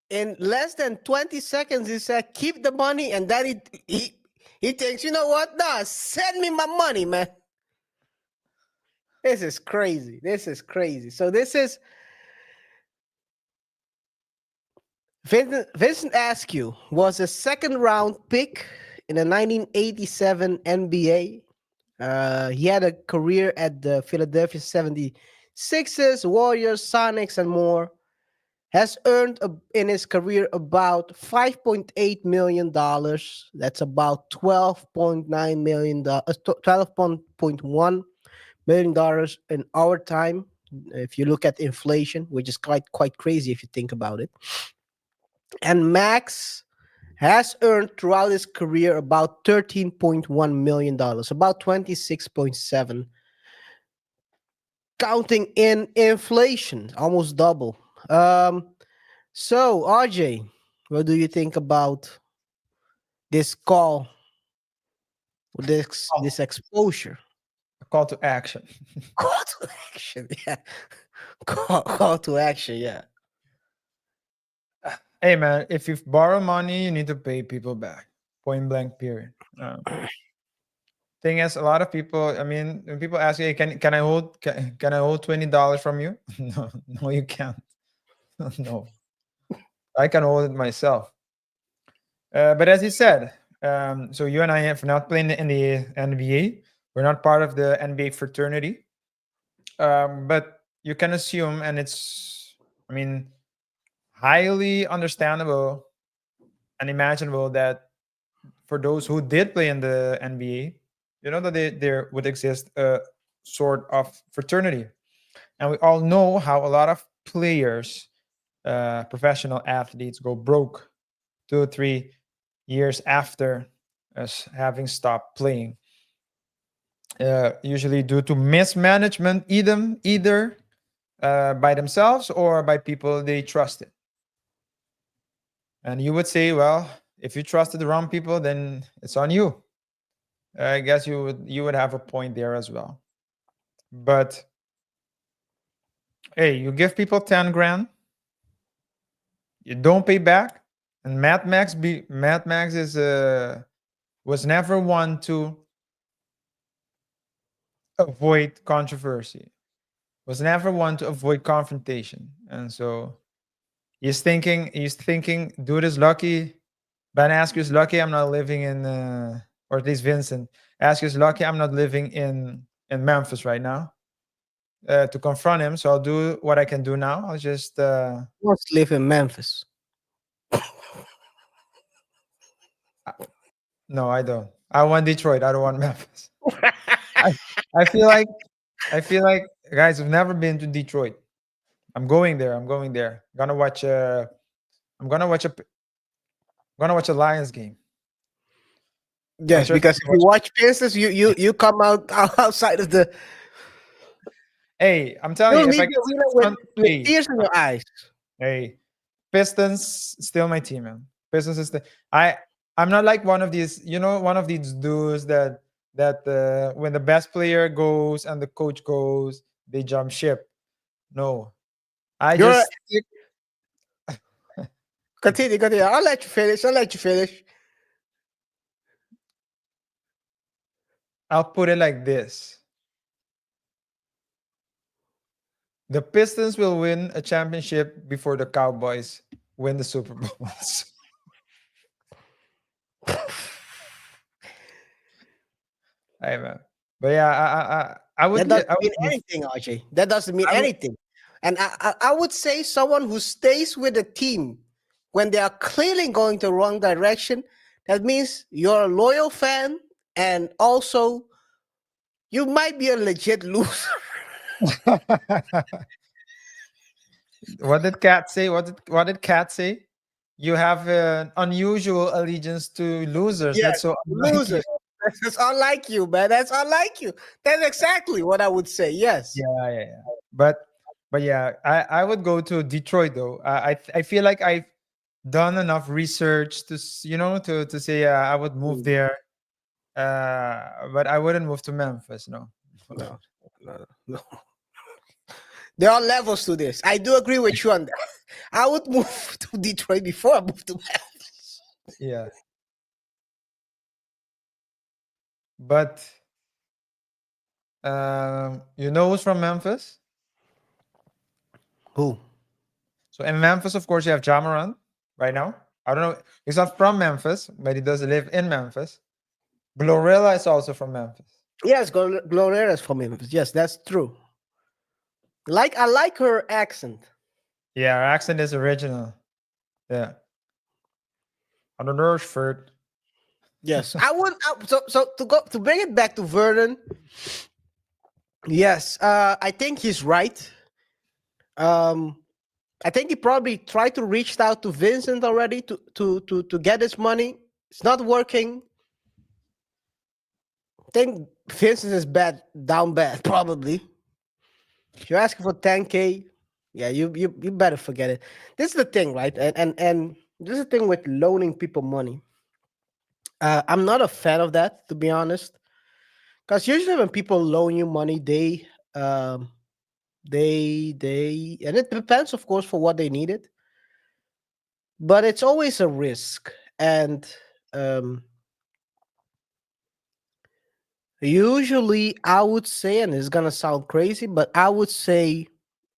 In less than 20 seconds, he said, keep the money. And then he thinks, you know what? Nah, send me my money, man. This is crazy. This is crazy. So this is Vincent Askew was a second-round pick in the 1987 NBA. He had a career at the Philadelphia 76ers, Warriors, Sonics, and more. Has earned in his career about $5.8 million. That's about $12.9 million, $12.1 million in our time. If you look at inflation, which is quite crazy if you think about it. And Max has earned throughout his career about $13.1 million, about 26.7, counting in inflation, almost double. So RJ, what do you think about this call, this exposure? A call to action. Call to action, yeah. Call to action, yeah. Hey man, if you borrow money, you need to pay people back. Point blank, period. Thing is, a lot of people. I mean, when people ask, "Hey, can I hold $20 from you?" No, you can't. No, I can hold it myself. But as he said, so you and I have not played in the NBA. We're not part of the NBA fraternity. But you can assume, and it's I mean, highly understandable and imaginable that for those who did play in the NBA, you know that there would exist a sort of fraternity. And we all know how a lot of players, professional athletes, go broke 2 or 3 years after us having stopped playing. Usually due to mismanagement, either by themselves or by people they trusted. And you would say, well, if you trusted the wrong people, then it's on you. I guess you would have a point there as well. But hey, you give people 10 grand, you don't pay back, and Matt Max is was never one to avoid controversy. Was never one to avoid confrontation. And so he's thinking, dude is lucky. Ben Askew is lucky I'm not living in or at least Vincent Askew is lucky I'm not living in Memphis right now. To confront him. So I'll do what I can do now. I'll just Let's live in Memphis. No, I don't. I want Detroit. I don't want Memphis. I feel like guys, I've never been to Detroit. I'm going there. I'm gonna watch a Lions game. Yes, because if you watch Pistons, you come out outside of the. Hey, I'm telling you, if I get with tears in your eyes. Hey, Pistons still my team, man. Pistons is I'm not like one of these dudes that when the best player goes and the coach goes, they jump ship. No, Continue. I'll let you finish. I'll put it like this. The Pistons will win a championship before the Cowboys win the Super Bowls. Hey, man. But yeah, I would. That doesn't mean anything, RJ. That doesn't mean anything. And I would say someone who stays with the team when they are clearly going the wrong direction, that means you're a loyal fan, and also you might be a legit loser. What did Kat say? What did Kat say? You have an unusual allegiance to losers. Yeah, That's so losers. That's unlike you, man. That's unlike you. That's exactly what I would say. Yes. Yeah. But yeah, I would go to Detroit though. I feel like I've done enough research to say I would move there. But I wouldn't move to Memphis. No. There are levels to this. I do agree with you on that. I would move to Detroit before I move to Memphis. Yeah. But who's from Memphis? Who? So in Memphis, of course, you have Jamaran right now. I don't know. He's not from Memphis, but he does live in Memphis. Glorilla is also from Memphis. Yes, Glorilla is from Memphis. Yes, that's true. I like her accent. Yeah, her accent is original. Yeah. On the nurse shirt. Yes, I would. So to bring it back to Vernon. Yes, I think he's right. I think he probably tried to reach out to Vincent already to get his money. It's not working. I think Vincent is down bad, probably. If you're asking for 10K, yeah, you better forget it. This is the thing, right? And this is the thing with loaning people money. I'm not a fan of that, to be honest. Because usually when people loan you money, they and it depends, of course, for what they needed. But it's always a risk. And usually I would say, and it's gonna sound crazy, but I would say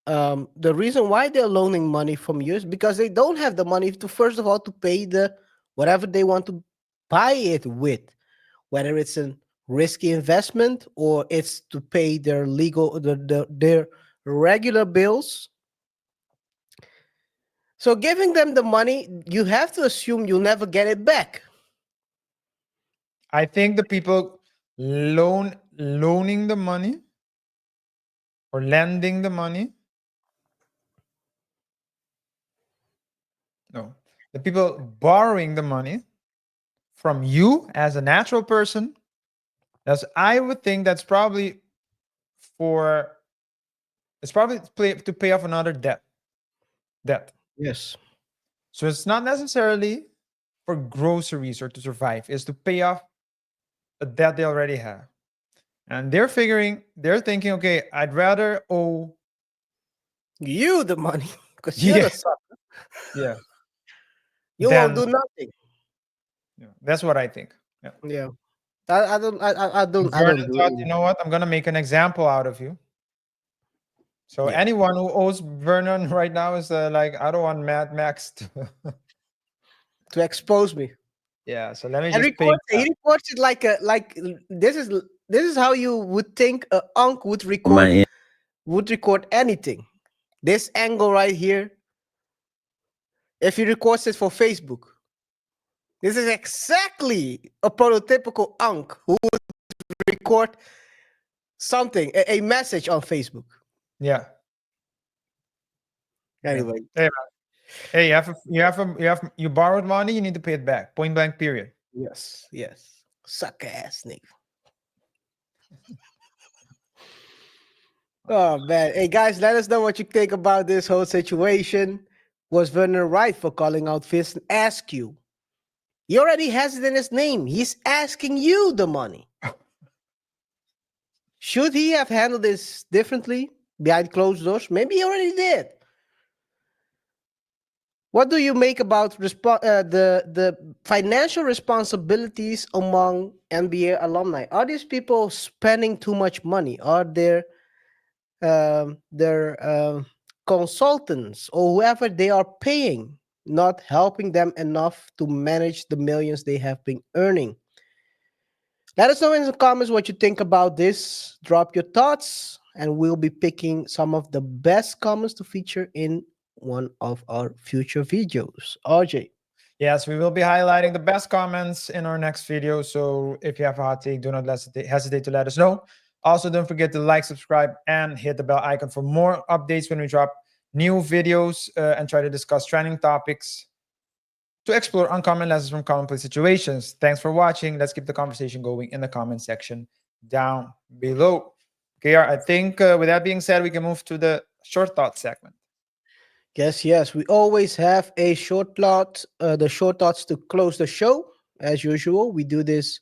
the reason why they're loaning money from you is because they don't have the money to, first of all, to pay the whatever they want to buy it with, whether it's a risky investment or it's to pay their regular bills. So giving them the money, you have to assume you'll never get it back. I think the people loaning the money or lending the money. No, the people borrowing the money from you as a natural person. I would think that's probably to pay off another debt. Yes. So it's not necessarily for groceries or to survive. It's to pay off a debt they already have. And they're thinking, okay, I'd rather owe you the money because you're the sucker. Yeah. You won't do nothing. Yeah, that's what I think. Yeah. Yeah. I don't do Thought, it. you know what? I'm gonna make an example out of you. So anyone who owes Vernon right now is like, I don't want Mad Max to expose me. Yeah, so let me And just pay. he records it like this is how you would think a unk would record anything. This angle right here. If he records it for Facebook, this is exactly a prototypical unk who would record something, a message on Facebook. Yeah. Anyway. Hey, you borrowed money, you need to pay it back. Point blank, period. Yes. Suck ass nigga. Oh man. Hey guys, let us know what you think about this whole situation. Was Vernon right for calling out Vincent Askew? He already has it in his name. He's asking you the money. Should he have handled this differently behind closed doors? Maybe he already did. What do you make about the financial responsibilities among NBA alumni? Are these people spending too much money? Are their consultants or whoever they are paying not helping them enough to manage the millions they have been earning? Let us know in the comments what you think about this. Drop your thoughts, and we'll be picking some of the best comments to feature in one of our future videos. RJ. Yes, we will be highlighting the best comments in our next video. So if you have a hot take, do not hesitate to let us know. Also, don't forget to like, subscribe, and hit the bell icon for more updates when we drop new videos and try to discuss trending topics to explore uncommon lessons from commonplace situations. Thanks for watching. Let's keep the conversation going in the comment section down below. KaiR, I think with that being said, we can move to the short thought segment. Yes. We always have a short thought, the short thoughts to close the show. As usual, we do this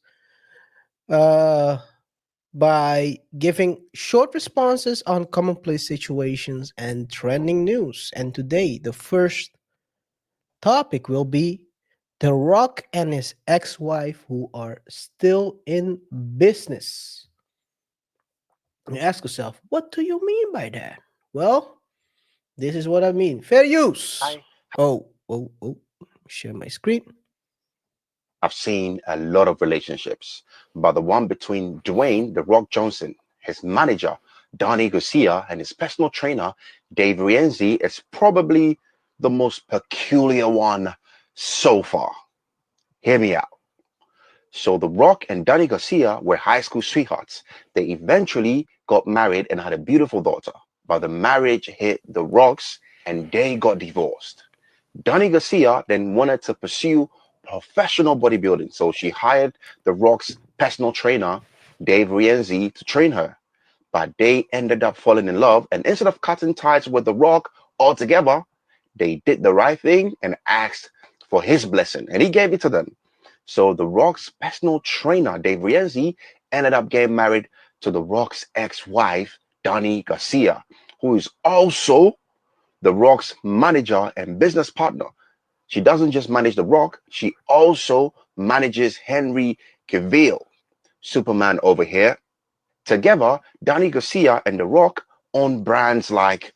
by giving short responses on commonplace situations and trending news. And today, the first topic will be The Rock and his ex-wife who are still in business. You ask yourself, what do you mean by that? Well, this is what I mean. Fair use. Oh, share my screen. I've seen a lot of relationships, but the one between Dwayne "The Rock" Johnson, his manager, Donnie Garcia, and his personal trainer, Dave Rienzi, is probably the most peculiar one so far. Hear me out. So The Rock and Donnie Garcia were high school sweethearts. They eventually got married and had a beautiful daughter, but the marriage hit the rocks and they got divorced. Donnie Garcia then wanted to pursue professional bodybuilding, so she hired The Rock's personal trainer, Dave Rienzi, to train her. But they ended up falling in love, and instead of cutting ties with The Rock altogether, they did the right thing and asked for his blessing, and he gave it to them. So The Rock's personal trainer, Dave Rienzi, ended up getting married to The Rock's ex-wife, Donnie Garcia, who is also The Rock's manager and business partner. She doesn't just manage The Rock, she also manages Henry Cavill, Superman over here. Together, Donnie Garcia and The Rock own brands like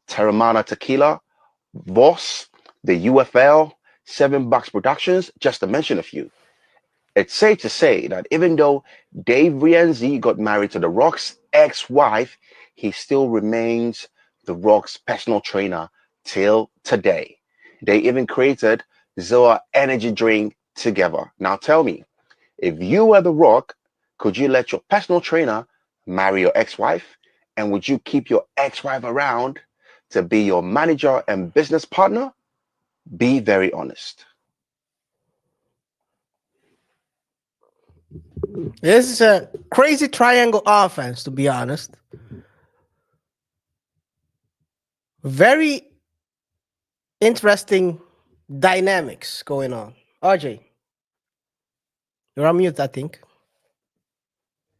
Terramana Tequila, Voss, the UFL, $7 Productions, just to mention a few. It's safe to say that even though Dave Rienzi got married to The Rock's ex-wife, he still remains The Rock's personal trainer till today. They even created Zoa energy drink together. Now tell me, if you were The Rock, could you let your personal trainer marry your ex-wife? And would you keep your ex-wife around to be your manager and business partner? Be very honest. This is a crazy triangle offense, to be honest. Very interesting dynamics going on. RJ, you're on mute, I think.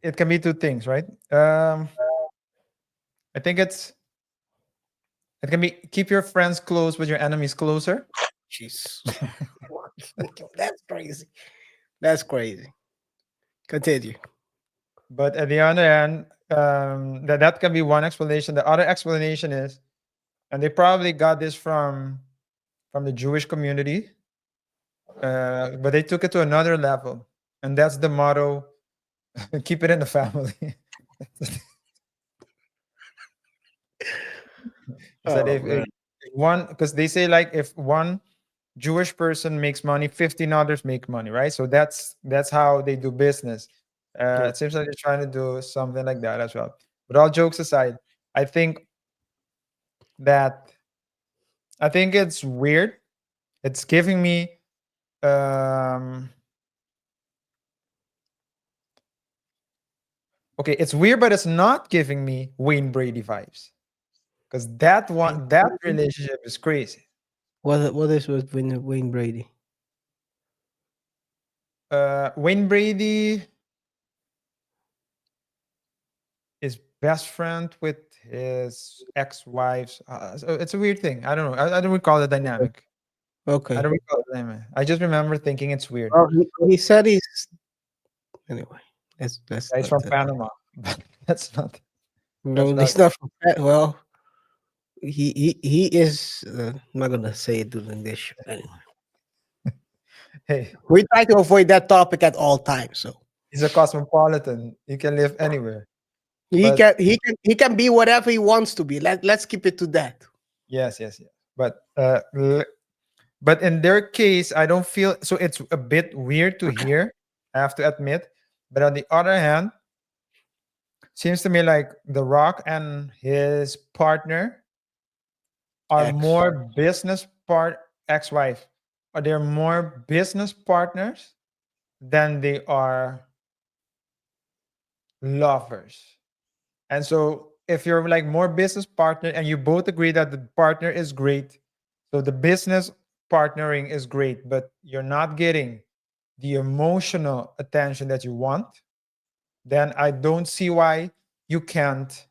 It can be two things, right? I think it can be keep your friends close but your enemies closer. Jeez. That's crazy. That's crazy. Continue. But at the other end, that can be one explanation. The other explanation is, and they probably got this from the Jewish community, but they took it to another level, and that's the motto: keep it in the family. That if one, because they say like if one Jewish person makes money, 15 others make money, right? So that's how they do business. It seems like they're trying to do something like that as well. But all jokes aside, I think it's weird. It's giving me okay, it's weird, but it's not giving me Wayne Brady vibes. Because that relationship is crazy. What is with Wayne Brady? Wayne Brady is best friend with his ex-wives. So it's a weird thing. I don't know. I don't recall the dynamic. Okay. I don't recall the dynamic. I just remember thinking it's weird. Well, he said he's anyway. That's He's from Panama. That's not. No, he's not from well. He is. I'm not gonna say it during this show anyway. Hey, we try to avoid that topic at all times. So he's a cosmopolitan. He can live anywhere. He can be whatever he wants to be. Let's keep it to that. Yes. But in their case, I don't feel so. It's a bit weird to hear. I have to admit. But on the other hand, seems to me like The Rock and his partner are more ex-wife. Are they more business partners than they are lovers? And so if you're like more business partner and you both agree that the partner is great, so the business partnering is great, but you're not getting the emotional attention that you want, then I don't see why you can't,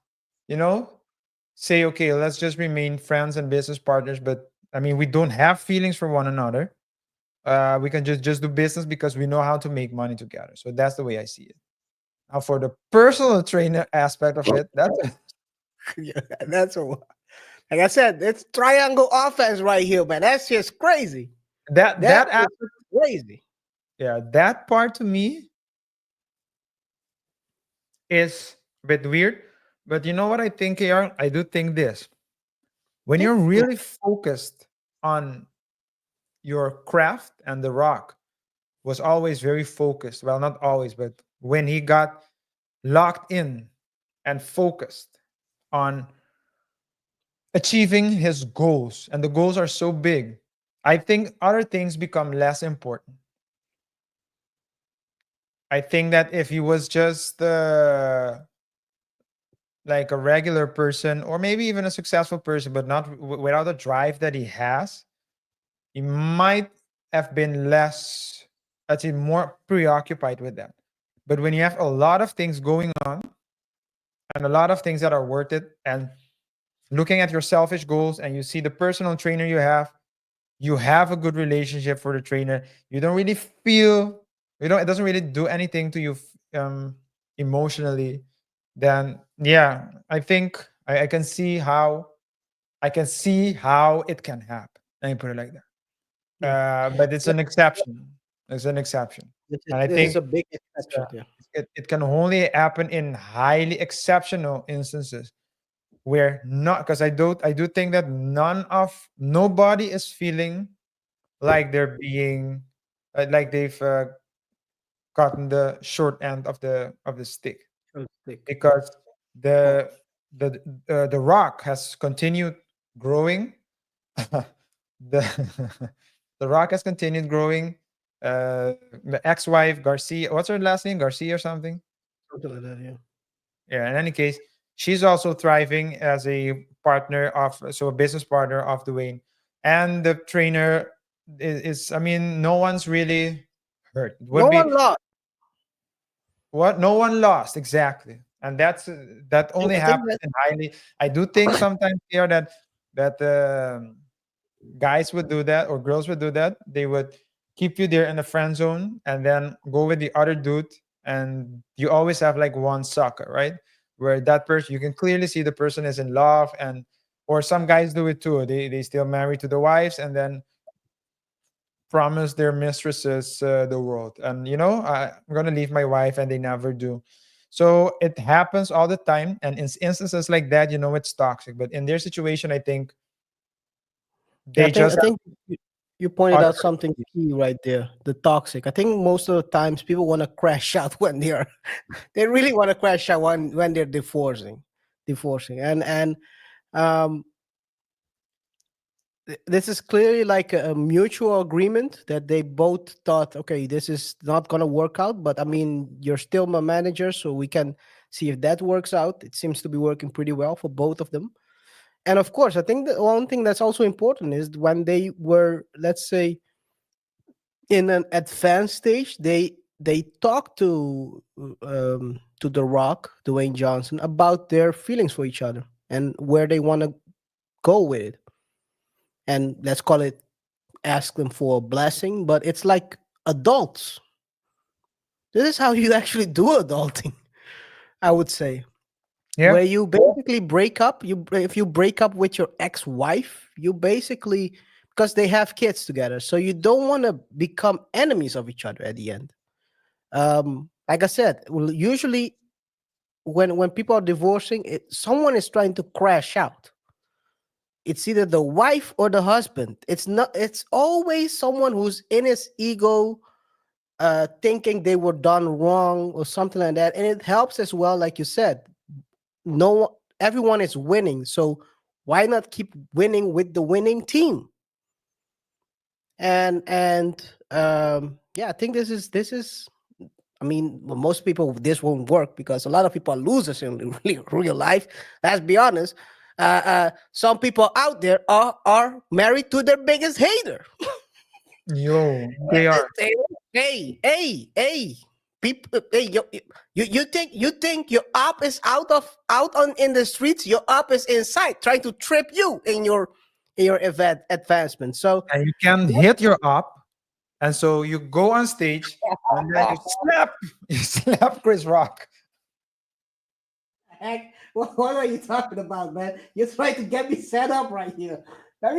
say, okay, let's just remain friends and business partners. But I mean, we don't have feelings for one another. We can just do business because we know how to make money together. So that's the way I see it. Now, for the personal trainer aspect of it, that's a like I said, it's triangle offense right here, man. That's just crazy. That aspect, crazy. Yeah, that part to me is a bit weird. But you know what I think, KaiR? I do think this. When you're really focused on your craft, and The Rock was always very focused. Well, not always, but when he got locked in and focused on achieving his goals, and the goals are so big, I think other things become less important. I think that if he was just like a regular person, or maybe even a successful person, but not without the drive that he has, he might have been less, let's say, more preoccupied with that. But when you have a lot of things going on and a lot of things that are worth it, and looking at your selfish goals, and you see the personal trainer you have a good relationship for the trainer, you don't really feel, it doesn't really do anything to you emotionally, then yeah, I think I can see how it can happen. Let me put it like that. But it's an exception. It's an exception. And I think it's a big exception. it can only happen in highly exceptional instances. where not, because I do think that nobody is feeling like they're being like they've gotten the short end of the stick, because the the rock has continued growing. the the rock has continued growing. The ex-wife Garcia, what's her last name, Garcia or something? Something like that, yeah. Yeah, in any case, she's also thriving as a partner of, so a business partner of Dwayne. And the trainer is, I mean, no one's really hurt. It would No be one lost. what, no one lost, exactly. And that only I think happens that in highly, I do think sometimes here that guys would do that or girls would do that. They would keep you there in the friend zone and then go with the other dude, and you always have like one sucker, right? Where that person, you can clearly see the person is in love, and or some guys do it too. They still married to the wives and then promise their mistresses the world, and I'm gonna leave my wife, and they never do. So it happens all the time, and in instances like that, it's toxic. But in their situation, I think Yeah, they just I think you pointed have out something key right there. The toxic. I think most of the times people want to crash out when they really want to crash out when they're divorcing, and um, this is clearly like a mutual agreement that they both thought, okay, this is not gonna work out, but I mean, you're still my manager, so we can see if that works out. It seems to be working pretty well for both of them. And of course, I think the one thing that's also important is when they were, let's say, in an advanced stage, they talked to The Rock, Dwayne Johnson, about their feelings for each other and where they want to go with it. And let's call it, ask them for a blessing, but it's like adults. This is how you actually do adulting, I would say. Yeah. Where you basically break up. If you break up with your ex-wife, you basically, because they have kids together, so you don't want to become enemies of each other at the end. Like I said, well, usually when people are divorcing, someone is trying to crash out. It's either the wife or the husband. It's always someone who's in his ego, thinking they were done wrong or something like that. And it helps as well, like you said, everyone is winning, so why not keep winning with the winning team? And yeah, I think this is I mean, well, most people, this won't work because a lot of people are losers in real life. Let's be honest. Some people out there are married to their biggest hater. Yo, they are. Hey, people, hey, you think your op is out on in the streets? Your op is inside, trying to trip you in your advancement. So And you can hit your up, and so you go on stage and then you slap Chris Rock. Heck, what are you talking about, man? You're trying to get me set up right here. Let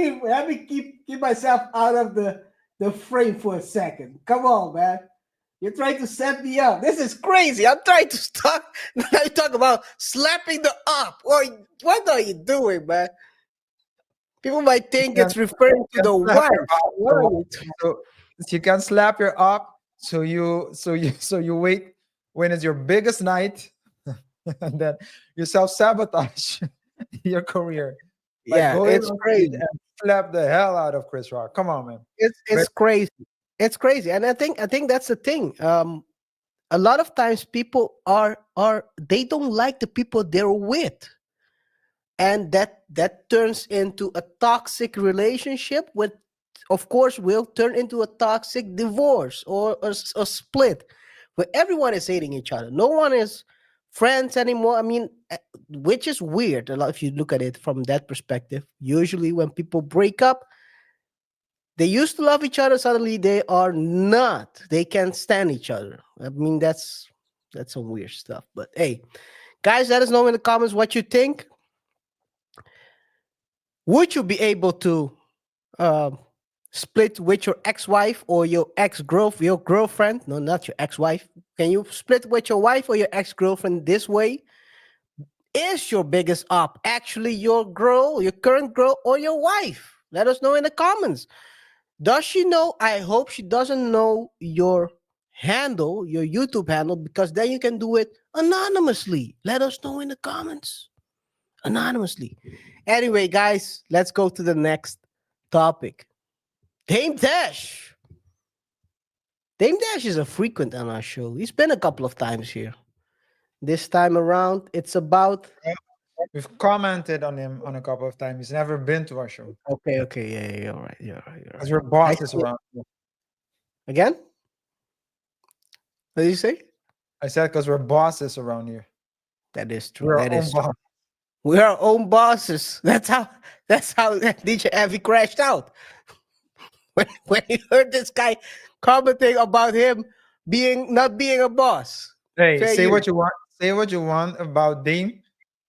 me keep myself out of the frame for a second. Come on, man. You're trying to set me up. This is crazy. I'm trying to stop. Now you talk about slapping the up. What are you doing, man? People might think it's referring to the wife. What are you So you can slap your up. So you wait when it's your biggest night, and then you self-sabotage your career. by Yeah, going it's on crazy. stage and slap the hell out of Chris Rock. Come on, man. It's crazy. It's crazy, and I think that's the thing. A lot of times people are they don't like the people they're with, and that turns into a toxic relationship, with, of course, will turn into a toxic divorce or a split, where everyone is hating each other. No one is friends anymore. I mean, which is weird a lot if you look at it from that perspective. Usually when people break up, they used to love each other, suddenly they are not. They can't stand each other. I mean, that's some weird stuff. But hey, guys, let us know in the comments what you think. Would you be able to split with your ex-wife or your girlfriend? No, not your ex-wife. Can you split with your wife or your ex-girlfriend this way? Is your biggest op actually your girl, your current girl, or your wife? Let us know in the comments. Does she know? I hope she doesn't know your handle, your YouTube handle, because then you can do it anonymously. Let us know in the comments. Anonymously. Anyway, guys, let's go to the next topic. Dame Dash. Dame Dash is a frequent on our show. He's been a couple of times here. This time around, it's about. We've commented on him on a couple of times. He's never been to our show. Okay, yeah, you're right. You're right. Because we're bosses around here. Again? What did you say? I said because we're bosses around here. That is true. We're That our is own true. boss. We're our own bosses. That's how DJ Avi crashed out. When he heard this guy commenting about him not being a boss. Hey, Fair say use. what you want. Say what you want about Dame.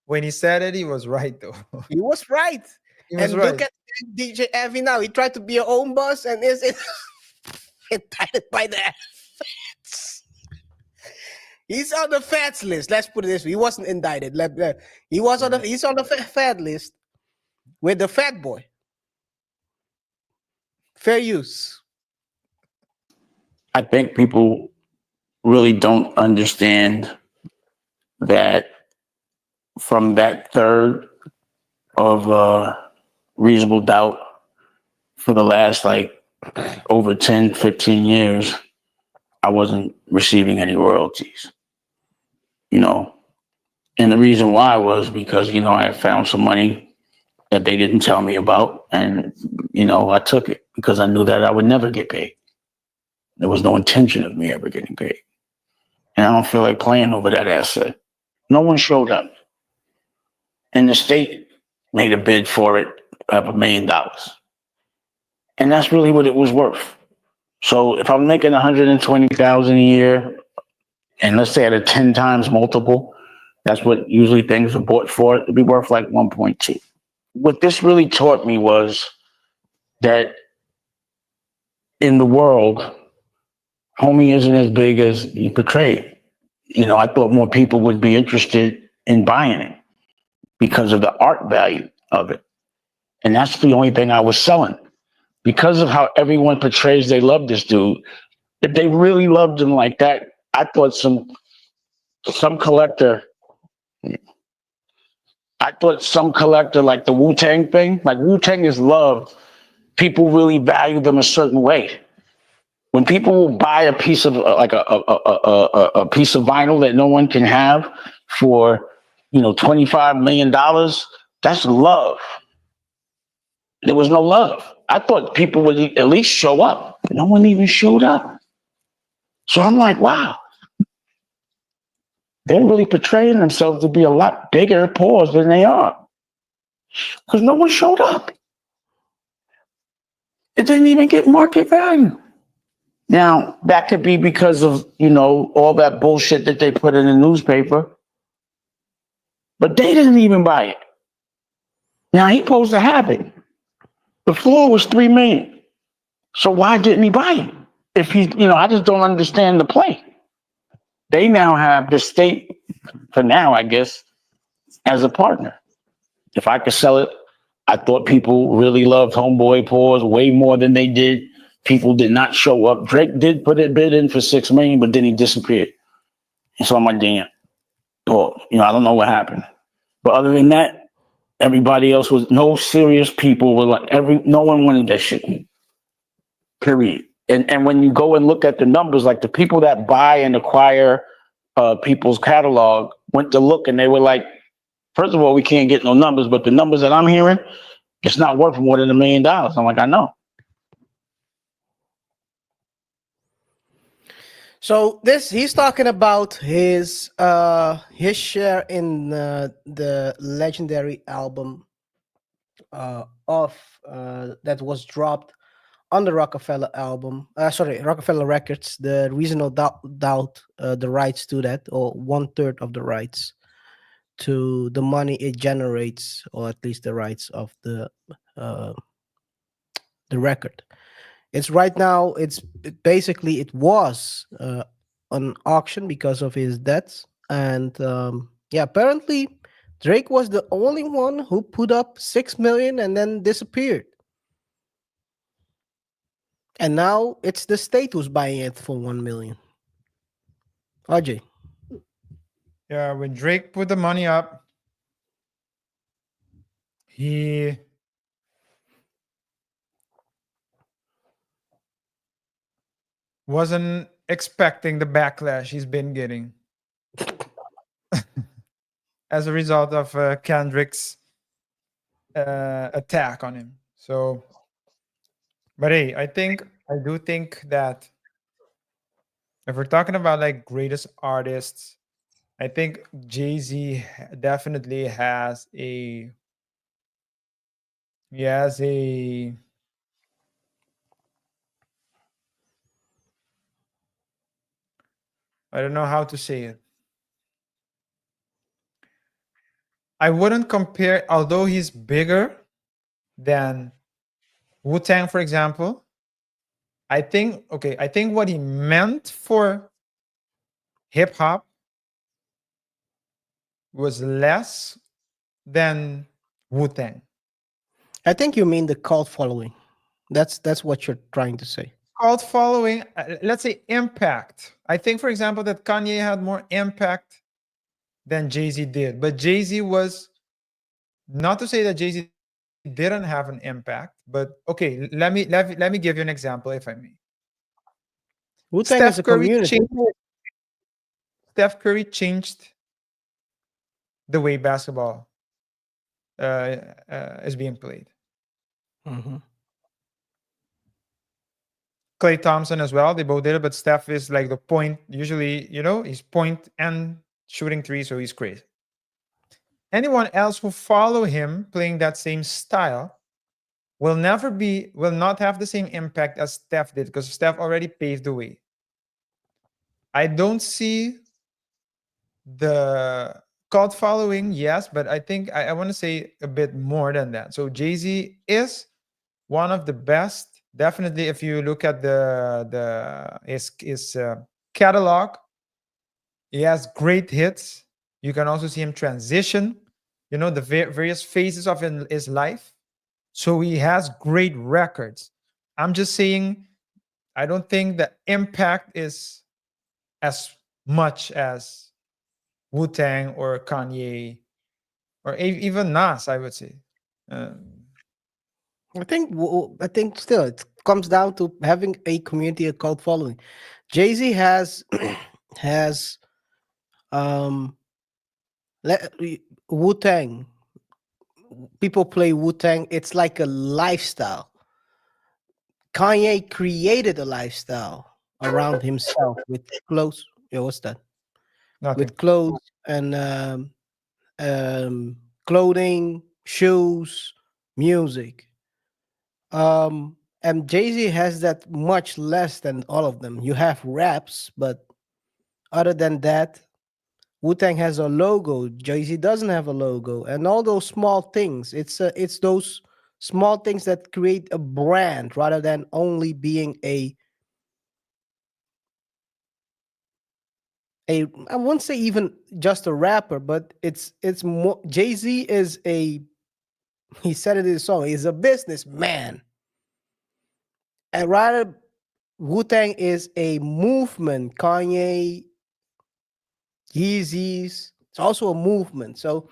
When he said it, he was right though. He was right. He was and right. Look at DJ Avi now. He tried to be your own boss and is indicted by the feds. He's on the feds list. Let's put it this way. He wasn't indicted. He's on the fed list with the fat boy. Fair use. I think people really don't understand that from that third of reasonable doubt for the last over 10, 15 years, I wasn't receiving any royalties, And the reason why was because, I had found some money that they didn't tell me about. And, I took it because I knew that I would never get paid. There was no intention of me ever getting paid. And I don't feel like playing over that asset. No one showed up. And the state made a bid for it of $1 million. And that's really what it was worth. So if I'm making $120,000 a year, and let's say at a 10 times multiple, that's what usually things are bought for, it'd be worth like 1.2. What this really taught me was that in the world, homie isn't as big as he portrayed. I thought more people would be interested in buying it because of the art value of it. And that's the only thing I was selling. Because of how everyone portrays they love this dude, if they really loved him like that, I thought some collector like the Wu-Tang thing, like Wu-Tang is loved. People really value them a certain way. When people will buy a piece of a piece of vinyl that no one can have for $25 million, that's love. There was no love. I thought people would at least show up. No one even showed up. So I'm like, wow. They're really portraying themselves to be a lot bigger paws than they are. Because no one showed up. It didn't even get market value. Now, that could be because of, all that bullshit that they put in the newspaper. But they didn't even buy it. Now, he's supposed to have it. The floor was $3 million. So why didn't he buy it? If he, I just don't understand the play. They now have the state, for now, I guess, as a partner. If I could sell it, I thought people really loved Homeboy Paws way more than they did. People did not show up. Drake did put a bid in for $6 million, but then he disappeared. And so I'm like, damn. Well, I don't know what happened. But other than that, everybody else was no serious people were like no one wanted that shit. Period. And when you go and look at the numbers, like the people that buy and acquire people's catalog went to look and they were like, first of all, we can't get no numbers, but the numbers that I'm hearing, it's not worth more than $1 million. I'm like, I know. So he's talking about his share in the legendary album that was dropped on the Rockefeller Rockefeller Records. The Reasonable Doubt, the rights to that, or 1/3 of the rights to the money it generates, or at least the rights of the record. It's right now. It was on auction because of his debts, and apparently Drake was the only one who put up 6 million and then disappeared. And now it's the state who's buying it for 1 million. RJ. Yeah, when Drake put the money up, he wasn't expecting the backlash he's been getting as a result of Kendrick's attack on him. So, but hey, I do think that if we're talking about like greatest artists, I think Jay-Z definitely has a he has a I don't know how to say it. I wouldn't compare, although he's bigger than Wu-Tang, for example. I think what he meant for hip hop was less than Wu-Tang. I think you mean the cult following. That's what you're trying to say. Cult following, let's say impact. I think, for example, that Kanye had more impact than Jay-Z did. But Jay-Z was, not to say that Jay-Z didn't have an impact, but okay, let me give you an example, if I may. Wu-Tang is a community. Steph Curry changed the way basketball is being played. Mm-hmm. Klay Thompson as well. They both did it, but Steph is like the point. Usually, he's point and shooting three, so he's crazy. Anyone else who follow him playing that same style will not have the same impact as Steph did, because Steph already paved the way. I don't see the cult following, yes, but I think I want to say a bit more than that. So Jay-Z is one of the best. Definitely, if you look at his catalog, he has great hits. You can also see him transition, the various phases of his life. So he has great records. I'm just saying, I don't think the impact is as much as Wu-Tang or Kanye or even Nas, I would say. I think still it comes down to having a community, a cult following. Jay-Z has Wu-Tang. People play Wu-Tang. It's like a lifestyle. Kanye created a lifestyle around himself with clothes. Yeah, what's that? Nothing. With clothes and clothing, shoes, music. And Jay-Z has that much less than all of them. You have raps, but other than that, Wu-Tang has a logo. Jay-Z doesn't have a logo, and all those small things. It's those small things that create a brand rather than only being I won't say even just a rapper, but it's more. Jay-Z is he said it in his song. He's a businessman, and rather Wu-Tang is a movement. Kanye, Yeezys, it's also a movement. So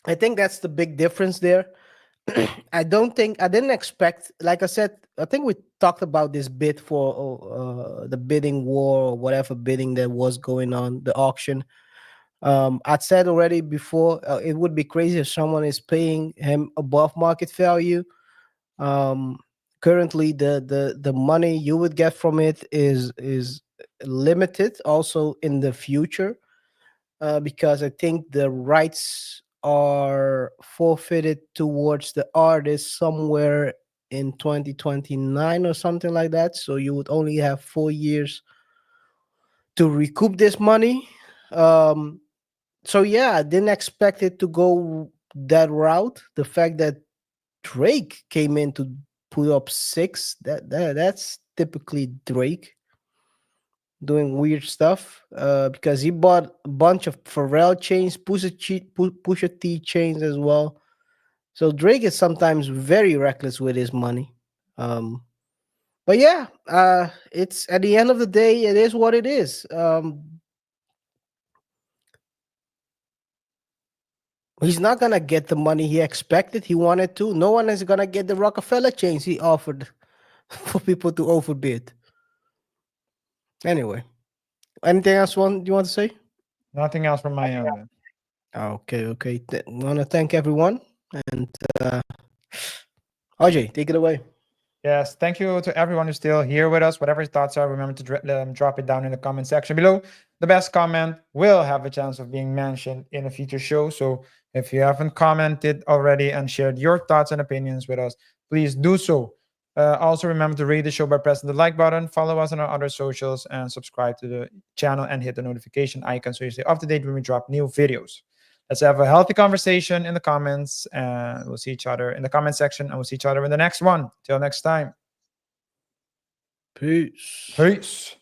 I think that's the big difference there. I didn't expect, like I said, I think we talked about this bid for the bidding war or whatever bidding that was going on, the auction. I'd said already before, it would be crazy if someone is paying him above market value. Currently, the money you would get from it is limited also in the future, because I think the rights are forfeited towards the artist somewhere in 2029 or something like that. So you would only have 4 years to recoup this money. So yeah, I didn't expect it to go that route. The fact that Drake came in to put up 6, that's typically Drake. doing weird stuff because he bought a bunch of Pharrell chains, Pusha T chains as well. So Drake is sometimes very reckless with his money. But yeah, it's at the end of the day, it is what it is. He's not gonna get the money he expected. He wanted to. No one is gonna get the Rockefeller chains he offered for people to overbid. Anyway, anything else you want to say? Nothing else from my end. Okay. Want to thank everyone and RJ, take it away. Yes, thank you to everyone who's still here with us. Whatever your thoughts are, remember to drop it down in the comment section below. The best comment will have a chance of being mentioned in a future show. So if you haven't commented already and shared your thoughts and opinions with us, please do so. Also remember to rate the show by pressing the like button, follow us on our other socials, and subscribe to the channel and hit the notification icon so you stay up to date when we drop new videos. Let's have a healthy conversation in the comments, and we'll see each other in the comment section, and we'll see each other in the next one. Till next time. Peace. Peace.